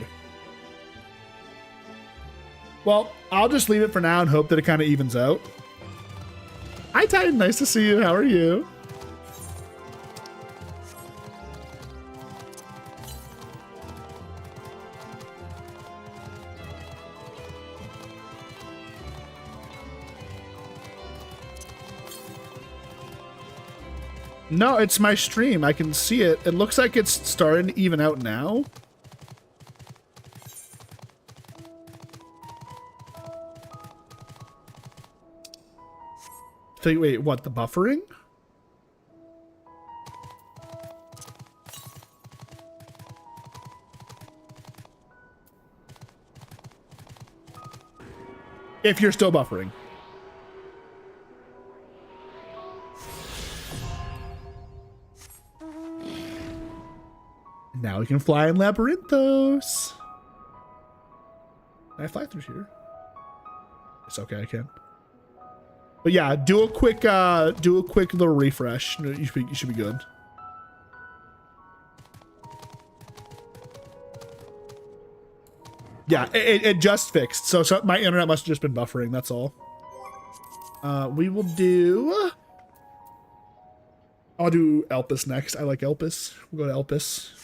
Well, I'll just leave it for now and hope that it kind of evens out. Hi, Titan. Nice to see you. How are you? No, it's my stream. I can see it. It looks like it's starting to even out now. So, wait, what? The buffering? If you're still buffering. Now we can fly in Labyrinthos. Can I fly through here? It's okay, I can. But yeah, do a quick little refresh. You should be good. Yeah, it just fixed. So my internet must have just been buffering. That's all. We will do. I'll do Elpis next. I like Elpis. We'll go to Elpis.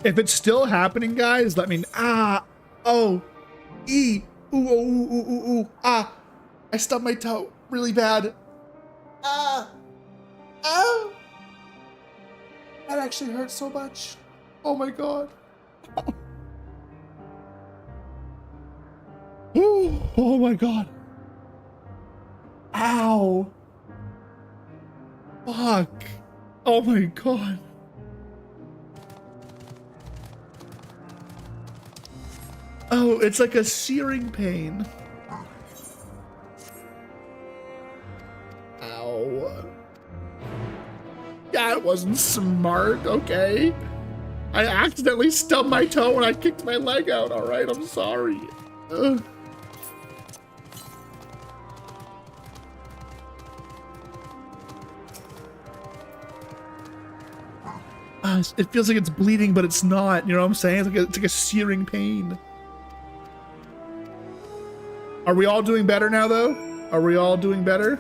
If it's still happening, guys, let me. I stubbed my toe really bad. That actually hurts so much. Oh my god. Oh my god. Ow. Fuck. Oh my god. Oh, it's like a searing pain. Ow. That wasn't smart, okay? I accidentally stubbed my toe when I kicked my leg out, alright? I'm sorry. Ugh. It feels like it's bleeding, but it's not. You know what I'm saying? It's like a searing pain. Are we all doing better now, though? Are we all doing better?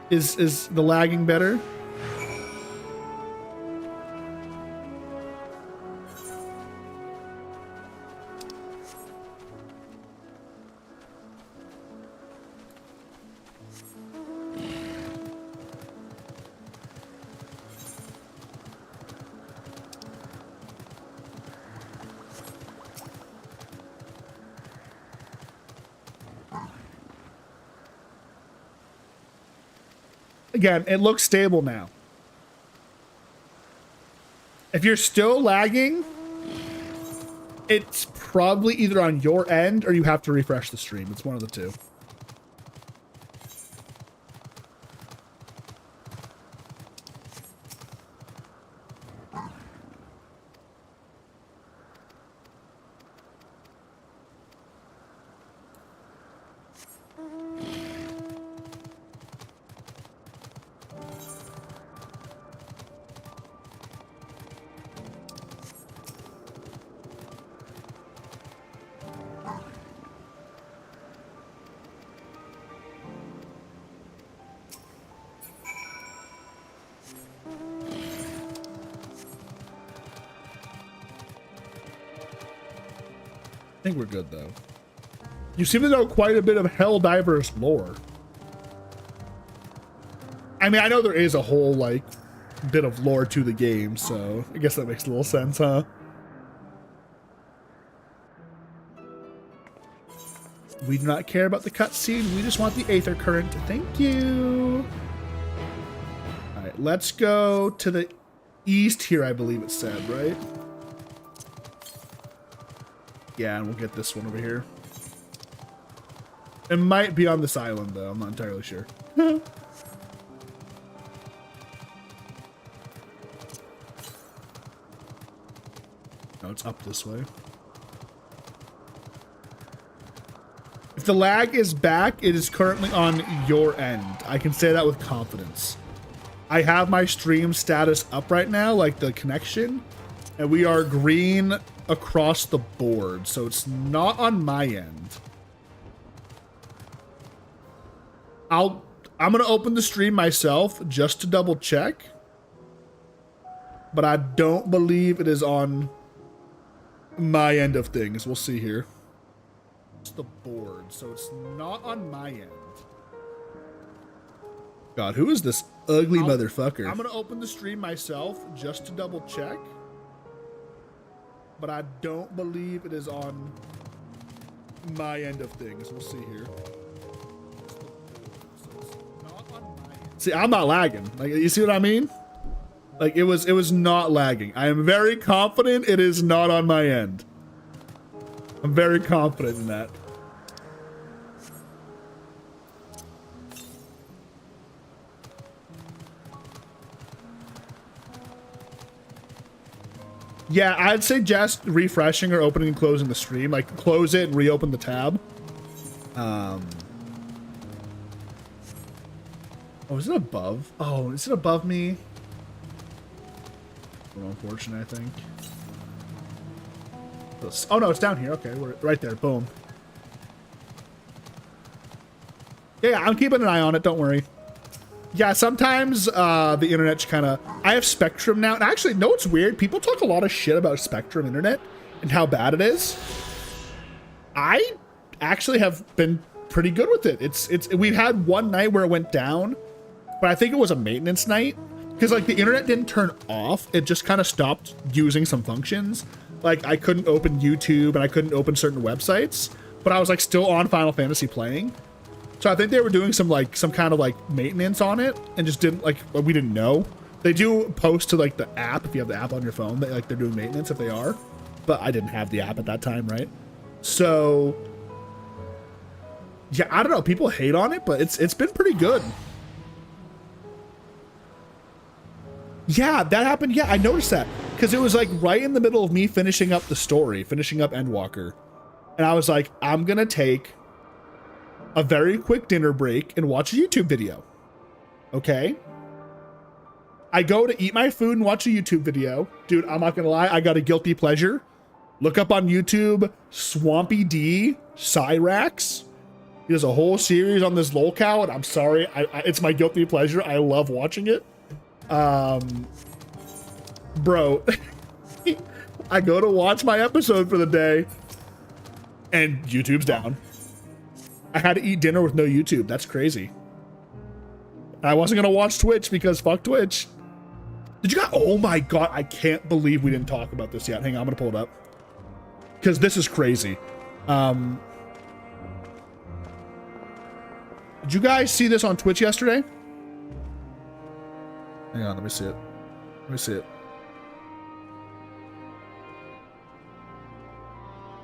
Is the lagging better? Again, it looks stable now. If you're still lagging, it's probably either on your end or you have to refresh the stream. It's one of the two. I think we're good though. You seem to know quite a bit of Helldivers lore. I mean, I know there is a whole like bit of lore to the game, so I guess that makes a little sense, huh? We do not care about the cutscene. We just want the Aether Current. Thank you. All right, let's go to the east here, I believe it said, right? Yeah, and we'll get this one over here. It might be on this island, though. I'm not entirely sure. No, it's up this way. If the lag is back, it is currently on your end. I can say that with confidence. I have my stream status up right now, like the connection, and we are green across the board, so it's not on my end. I'm gonna open the stream myself just to double check, but I don't believe it is on my end of things. We'll see here. It's the board, so it's not on my end. God, who is this ugly motherfucker? I'm gonna open the stream myself just to double check, but I don't believe it is on my end of things. We'll see here. See, I'm not lagging. Like, you see what I mean? Like, it was not lagging. I am very confident it is not on my end. I'm very confident in that. Yeah, I'd suggest refreshing or opening and closing the stream. Like, close it and reopen the tab. Oh, is it above? Oh, is it above me? Unfortunate, I think. Oh, no, it's down here. Okay, we're right there. Boom. Yeah, I'm keeping an eye on it. Don't worry. Yeah, sometimes the internet's kind of... I have Spectrum now. And actually, no, it's weird. People talk a lot of shit about Spectrum internet and how bad it is. I actually have been pretty good with it. We've had one night where it went down, but I think it was a maintenance night. Because, like, the internet didn't turn off. It just kind of stopped using some functions. Like, I couldn't open YouTube and I couldn't open certain websites. But I was, like, still on Final Fantasy playing. So I think they were doing some kind of, like, maintenance on it. And just didn't, like, we didn't know. They do post to, like, the app. If you have the app on your phone, like, they're doing maintenance if they are. But I didn't have the app at that time, right? So, yeah, I don't know. People hate on it, but it's been pretty good. Yeah, that happened. Yeah, I noticed that. Because it was like right in the middle of me finishing up the story, finishing up Endwalker. And I was like, I'm going to take a very quick dinner break and watch a YouTube video. Okay? I go to eat my food and watch a YouTube video. Dude, I'm not going to lie. I got a guilty pleasure. Look up on YouTube, Swampy D, Cyrax. He does a whole series on this lolcow, and I'm sorry. It's my guilty pleasure. I love watching it. Bro, I go to watch my episode for the day and YouTube's down. I had to eat dinner with no YouTube. That's crazy. I wasn't going to watch Twitch because fuck Twitch. Did you guys? Oh my God. I can't believe we didn't talk about this yet. Hang on. I'm going to pull it up because this is crazy. Did you guys see this on Twitch yesterday? Hang on, let me see it. Let me see it.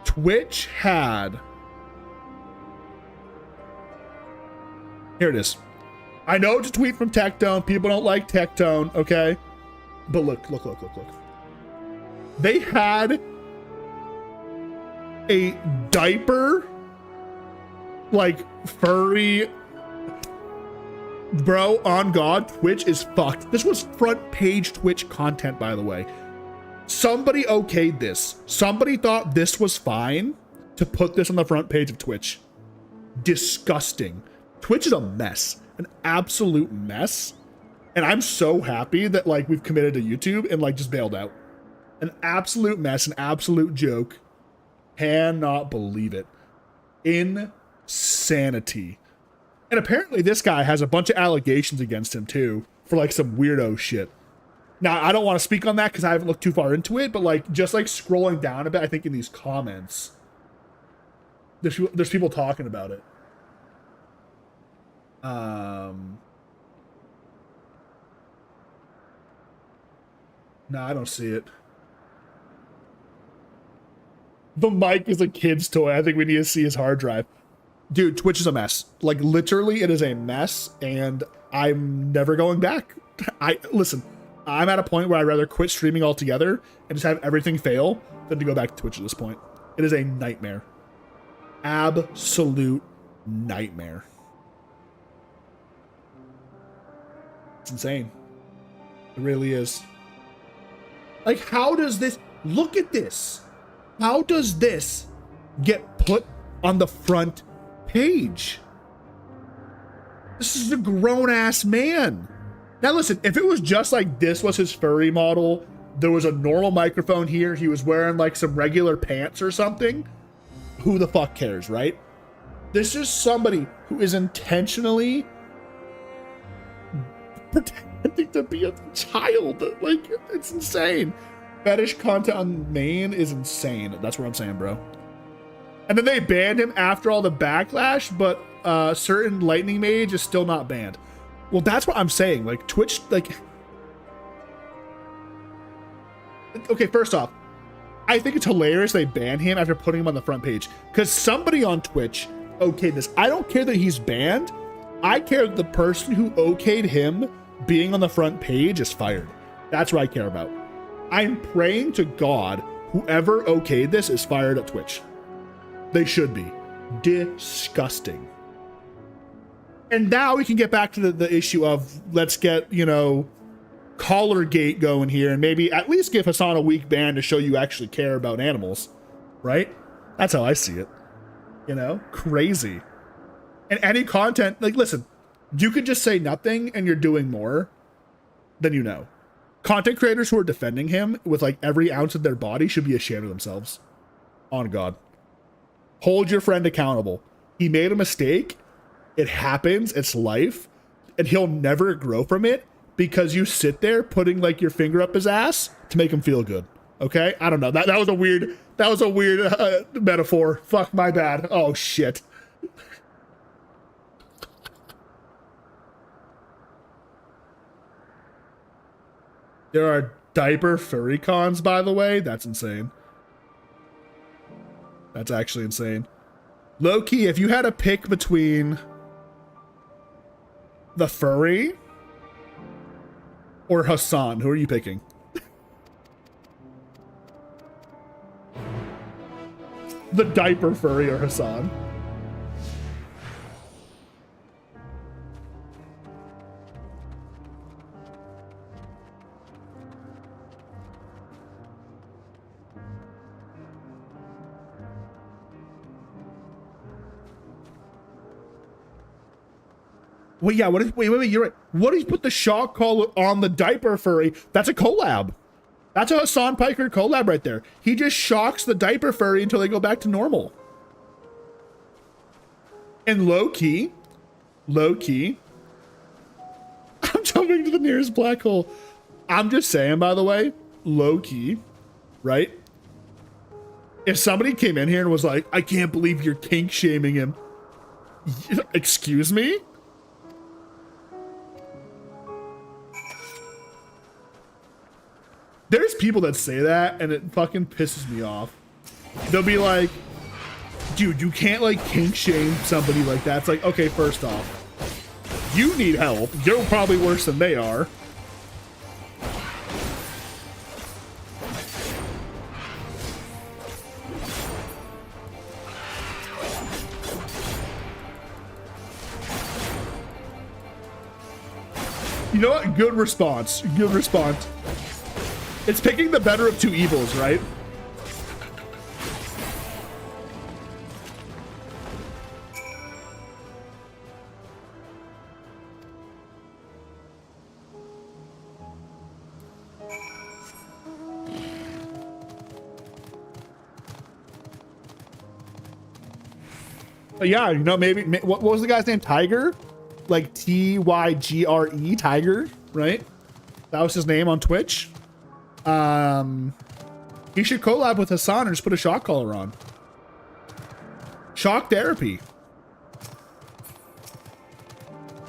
Twitch had... Here it is. I know it's a tweet from Tectone. People don't like Tectone, okay? But look. They had a diaper, like, furry... Bro, on God, Twitch is fucked. This was front page Twitch content, by the way. Somebody okayed this. Somebody thought this was fine to put this on the front page of Twitch. Disgusting. Twitch is a mess. An absolute mess. And I'm so happy that, like, we've committed to YouTube and, like, just bailed out. An absolute mess. An absolute joke. Cannot believe it. Insanity. And apparently this guy has a bunch of allegations against him, too, for, like, some weirdo shit. Now, I don't want to speak on that because I haven't looked too far into it, but, like, just, like, scrolling down a bit, I think in these comments, there's people talking about it. No, I don't see it. The mic is a kid's toy. I think we need to see his hard drive. Dude, Twitch is a mess. Like, literally, it is a mess, and I'm never going back. Listen, I'm at a point where I'd rather quit streaming altogether and just have everything fail than to go back to Twitch at this point. It is a nightmare. Absolute nightmare. It's insane. It really is. Like, how does this... Look at this. How does this get put on the front page? This is a grown-ass man. Now listen, if it was just like this was his furry model, there was a normal microphone here, he was wearing like some regular pants or something, who the fuck cares, right? This is somebody who is intentionally pretending to be a child. Like, it's insane. Fetish content on main is insane. That's what I'm saying, bro. And then they banned him after all the backlash, but certain Lightning Mage is still not banned. Well, that's what I'm saying. Like, Twitch, like... Okay, first off, I think it's hilarious they banned him after putting him on the front page. Because somebody on Twitch okayed this. I don't care that he's banned. I care that the person who okayed him being on the front page is fired. That's what I care about. I'm praying to God whoever okayed this is fired at Twitch. They should be. Disgusting. And now we can get back to the issue of let's get, you know, Collargate going here and maybe at least give Hassan a week ban to show you actually care about animals, right? That's how I see it. You know, crazy. And any content, like, listen, you could just say nothing and you're doing more than you know. Content creators who are defending him with like every ounce of their body should be ashamed of themselves. On God. Hold your friend accountable. He made a mistake. It happens. It's life. And he'll never grow from it because you sit there putting like your finger up his ass to make him feel good. Okay? I don't know. That was a weird metaphor. Fuck, my bad. Oh, shit. There are diaper furry cons, by the way. That's insane. That's actually insane. Low-key, if you had a pick between the furry or Hassan, who are you picking? The diaper furry or Hassan? Wait, yeah, wait, you're right. What if you put the shock collar on the diaper furry? That's a collab. That's a Hassan Piker collab right there. He just shocks the diaper furry until they go back to normal. And low-key, I'm jumping to the nearest black hole. I'm just saying, by the way, low-key, right? If somebody came in here and was like, I can't believe you're kink shaming him. Excuse me? There's people that say that and it fucking pisses me off. They'll be like, dude, you can't like kink shame somebody like that. It's like, okay, first off, you need help. You're probably worse than they are. You know what? Good response. Good response. It's picking the better of two evils, right? But yeah, you know, maybe what was the guy's name? Tiger? Like Tygre, Tiger, right? That was his name on Twitch. He should collab with Hassan or just put a shock collar on. Shock therapy.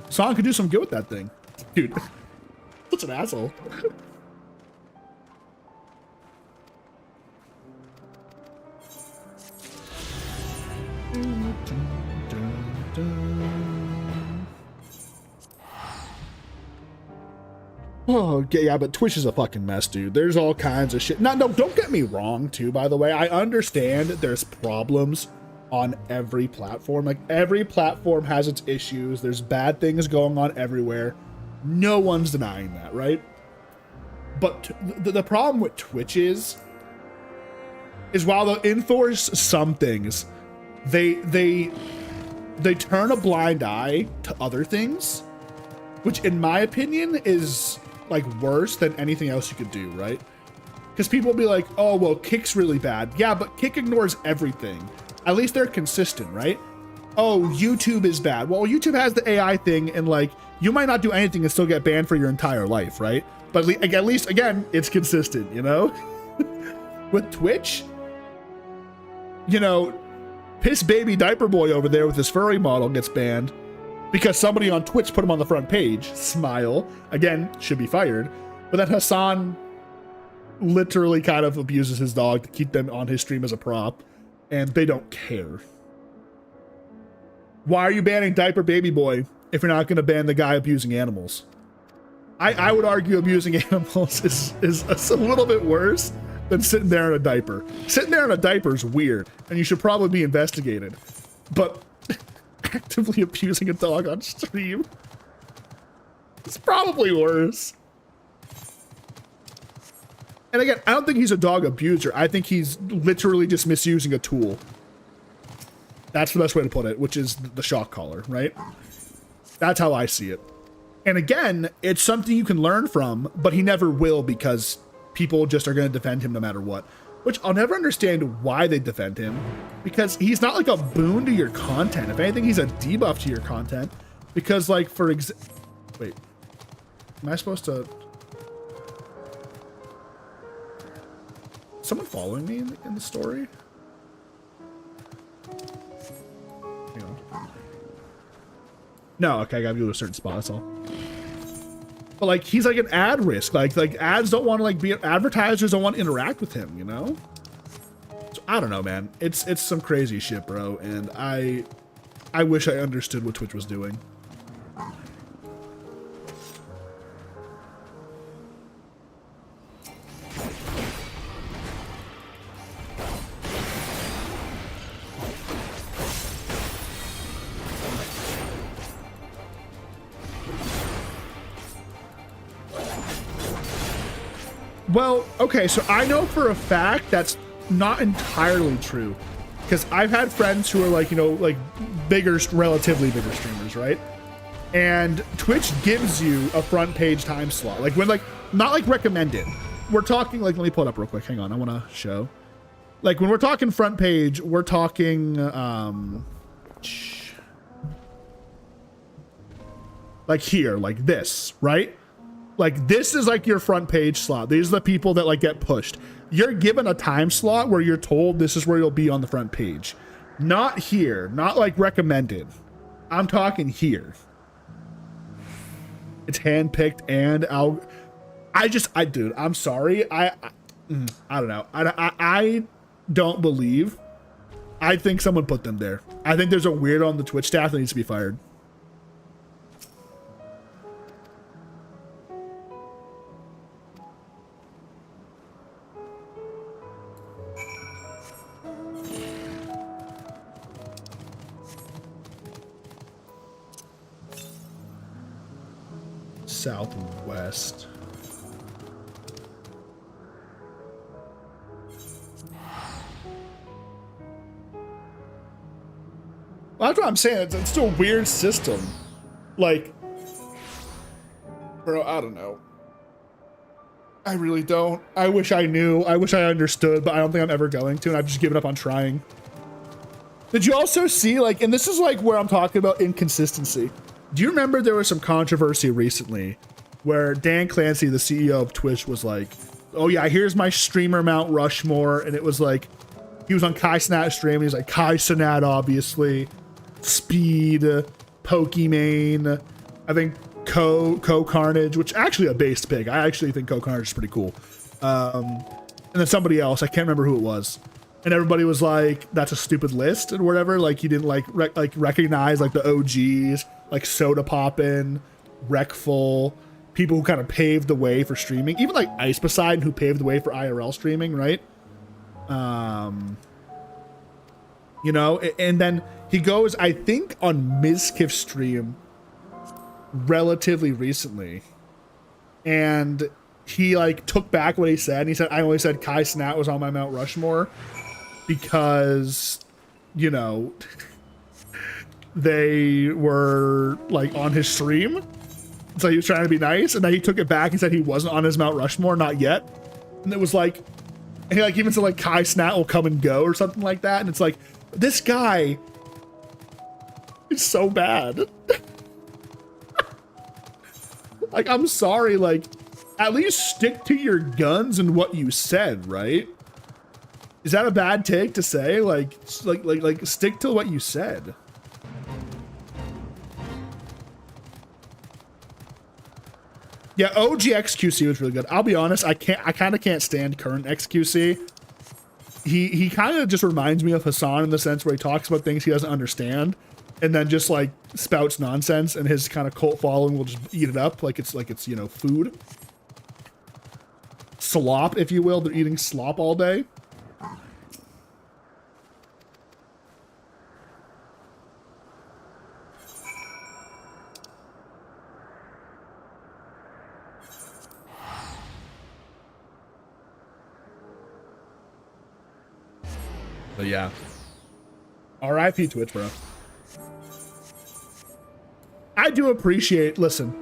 Hassan could do some good with that thing. Dude, such an asshole. Oh, yeah, but Twitch is a fucking mess, dude. There's all kinds of shit. No, don't get me wrong, too, by the way. I understand there's problems on every platform. Like, every platform has its issues. There's bad things going on everywhere. No one's denying that, right? But the problem with Twitch is while they'll enforce some things, they turn a blind eye to other things, which, in my opinion, is like worse than anything else you could do, right? Because people will be like, oh, well, Kick's really bad. Yeah, but Kick ignores everything. At least they're consistent, right? Oh, YouTube is bad. Well, YouTube has the AI thing, and like, you might not do anything and still get banned for your entire life, right? But at least, again, it's consistent, you know? With Twitch, you know, Piss Baby Diaper Boy over there with his furry model gets banned because somebody on Twitch put him on the front page. Smile. Again, should be fired. But then Hassan literally kind of abuses his dog to keep them on his stream as a prop, and they don't care. Why are you banning Diaper Baby Boy if you're not going to ban the guy abusing animals? I would argue abusing animals is a little bit worse than sitting there in a diaper. Sitting there in a diaper is weird, and you should probably be investigated. But actively abusing a dog on stream, it's probably worse. And again, I don't think he's a dog abuser. I think he's literally just misusing a tool. That's the best way to put it, which is the shock collar, right? That's how I see it. And again, it's something you can learn from, but he never will because people just are going to defend him no matter what. Which I'll never understand why they defend him, because he's not like a boon to your content. If anything, he's a debuff to your content. Because like, wait, am I supposed to? Is someone following me in the story? Hang on. No, okay, I gotta go to a certain spot, that's all. But like, he's like an ad risk. Like ads don't want to like be, advertisers don't want to interact with him, you know? So I don't know, man. It's some crazy shit, bro. And I wish I understood what Twitch was doing. Well, okay, so I know for a fact that's not entirely true, because I've had friends who are like, you know, like relatively bigger streamers, right? And Twitch gives you a front page time slot, like when, like, not like recommended. We're talking like, let me pull it up real quick. Hang on, I want to show. Like when we're talking front page, we're talking, like here, like this, right? Like this is like your front page slot. These are the people that like get pushed. You're given a time slot where you're told this is where you'll be on the front page. Not here, not like recommended. I'm talking here. It's handpicked, and Dude, I'm sorry. I don't know. I don't believe. I think someone put them there. I think there's a weirdo on the Twitch staff that needs to be fired. Southwest. Well, that's what I'm saying. It's still a weird system. Like, bro, I don't know. I really don't. I wish I knew. I wish I understood, but I don't think I'm ever going to, and I've just given up on trying. Did you also see, like, and this is like where I'm talking about inconsistency. Do you remember there was some controversy recently where Dan Clancy, the CEO of Twitch, was like, oh yeah, here's my streamer Mount Rushmore, and it was like, he was on Kai Cenat stream, and he's like, Kai Cenat, obviously, Speed, Pokimane, I think Co Carnage, which actually a based pick. I actually think Co Carnage is pretty cool. And then somebody else, I can't remember who it was. And everybody was like, that's a stupid list and whatever. Like, he didn't like recognize like the OGs, like Soda Poppin', Wreckful, people who kind of paved the way for streaming. Even like Ice Poseidon, who paved the way for IRL streaming, right? You know, and then he goes, I think on Mizkif's stream relatively recently, and he like took back what he said, and he said, I only said Kai Cenat was on my Mount Rushmore because, you know, they were like on his stream, so he was trying to be nice, and then he took it back and said he wasn't on his Mount Rushmore, not yet. And it was like, and he like even said like Kai Cenat will come and go or something like that, and it's like, this guy is so bad. Like, I'm sorry, like, at least stick to your guns and what you said, right? Is that a bad take to say? Like stick to what you said. Yeah, OG XQC was really good. I'll be honest, I kind of can't stand current XQC. He kind of just reminds me of Hassan in the sense where he talks about things he doesn't understand, and then just like spouts nonsense, and his kind of cult following will just eat it up like it's you know, food. Slop, if you will. They're eating slop all day. But yeah. RIP Twitch, bro. I do appreciate, listen,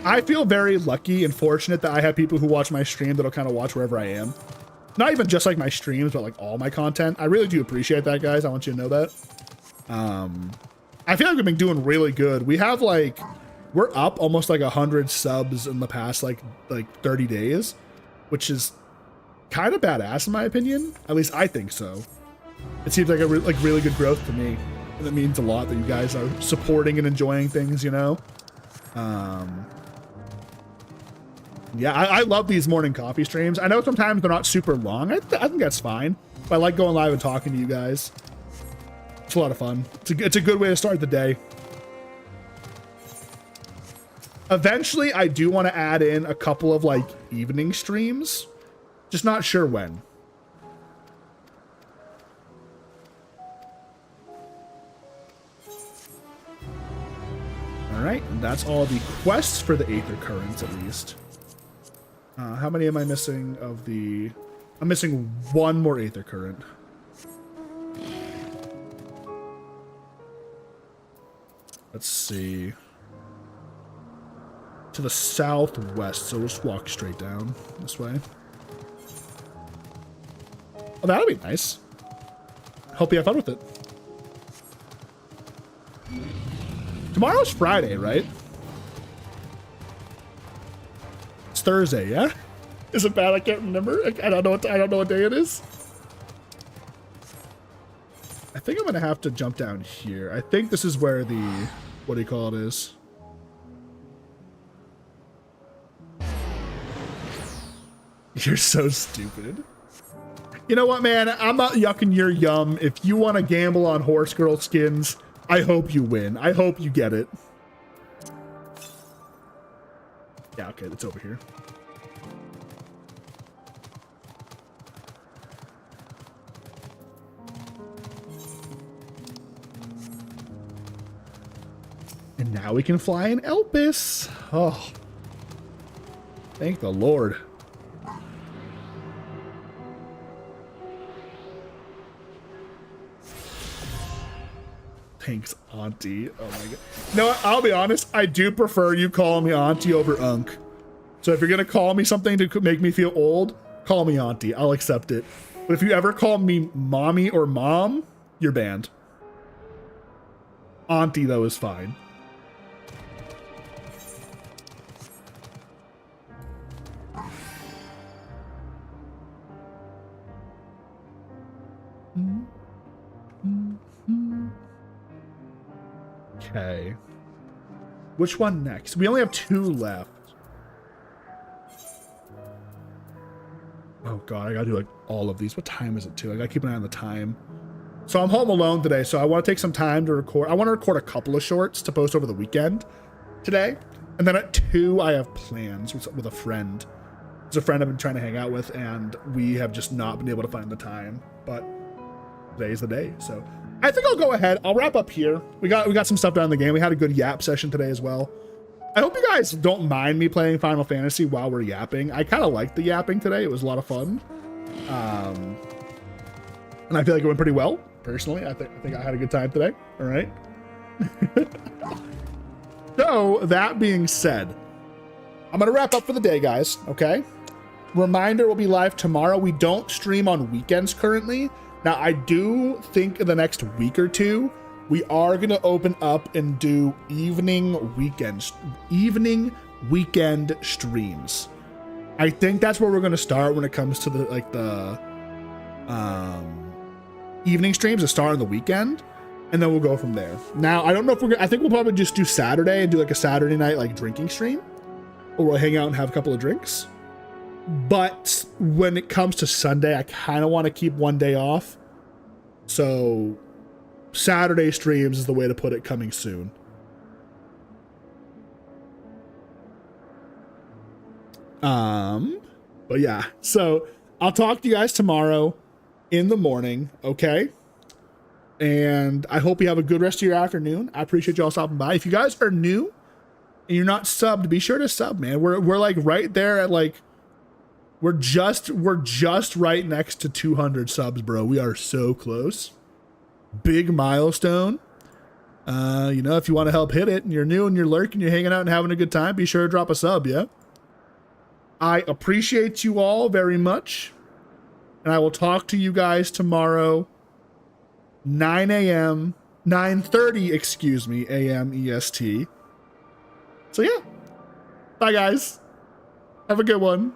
I feel very lucky and fortunate that I have people who watch my stream that'll kind of watch wherever I am. Not even just like my streams, but like all my content. I really do appreciate that, guys. I want you to know that. I feel like we've been doing really good. We have like, we're up almost like 100 subs in the past like 30 days, which is kind of badass in my opinion. At least I think so. It seems like a really good growth to me, and it means a lot that you guys are supporting and enjoying things, you know. Yeah, I love these morning coffee streams. I know sometimes they're not super long. I think that's fine, but I like going live and talking to you guys. It's a lot of fun. It's a good way to start the day. Eventually, I do want to add in a couple of like evening streams, just not sure when. All right, and that's all the quests for the Aether Currents, at least. How many am I missing of the... I'm missing one more Aether Current. Let's see. To the southwest, so we'll just walk straight down this way. Oh, that'll be nice. Hope you have fun with it. Tomorrow's Friday, right? It's Thursday, yeah? Is it bad? I can't remember. I don't know what day it is. I think I'm gonna have to jump down here. I think this is where the, what do you call it, is. You're so stupid. You know what, man? I'm not yucking your yum. If you want to gamble on horse girl skins, I hope you win. I hope you get it. Yeah, okay, it's over here. And now we can fly in Elpis. Oh, thank the Lord. Thanks, Auntie. Oh my god. No, I'll be honest. I do prefer you calling me Auntie over Unk. So if you're gonna call me something to make me feel old, call me Auntie. I'll accept it. But if you ever call me Mommy or Mom, you're banned. Auntie, though, is fine. Okay. Which one next? We only have 2 left. Oh god, I gotta do like all of these. What time is it too? I gotta keep an eye on the time. So I'm home alone today, so I want to take some time to record. I want to record a couple of shorts to post over the weekend today. And then at 2, I have plans with a friend. It's a friend I've been trying to hang out with, and we have just not been able to find the time. But today's the day, so I think I'll go ahead. I'll wrap up here. We got some stuff done in the game. We had a good yap session today as well. I hope you guys don't mind me playing Final Fantasy while we're yapping. I kind of liked the yapping today. It was a lot of fun. And I feel like it went pretty well. Personally, I think I had a good time today. All right. So that being said, I'm going to wrap up for the day, guys. Okay. Reminder, will be live tomorrow. We don't stream on weekends currently. Now, I do think in the next week or 2, we are going to open up and do evening weekend streams. I think that's where we're going to start when it comes to the evening streams, to start on the weekend, and then we'll go from there. Now, I don't know if I think we'll probably just do Saturday and do like a Saturday night like drinking stream, or we'll hang out and have a couple of drinks. But when it comes to Sunday, I kind of want to keep one day off. So Saturday streams is the way to put it, coming soon. But yeah, so I'll talk to you guys tomorrow in the morning, okay? And I hope you have a good rest of your afternoon. I appreciate y'all stopping by. If you guys are new and you're not subbed, be sure to sub, man. We're like right there at like, we're just right next to 200 subs, bro. We are so close. Big milestone. You know, if you want to help hit it and you're new and you're lurking, you're hanging out and having a good time, be sure to drop a sub, yeah? I appreciate you all very much. And I will talk to you guys tomorrow, 9:30, excuse me, a.m. EST. So yeah. Bye, guys. Have a good one.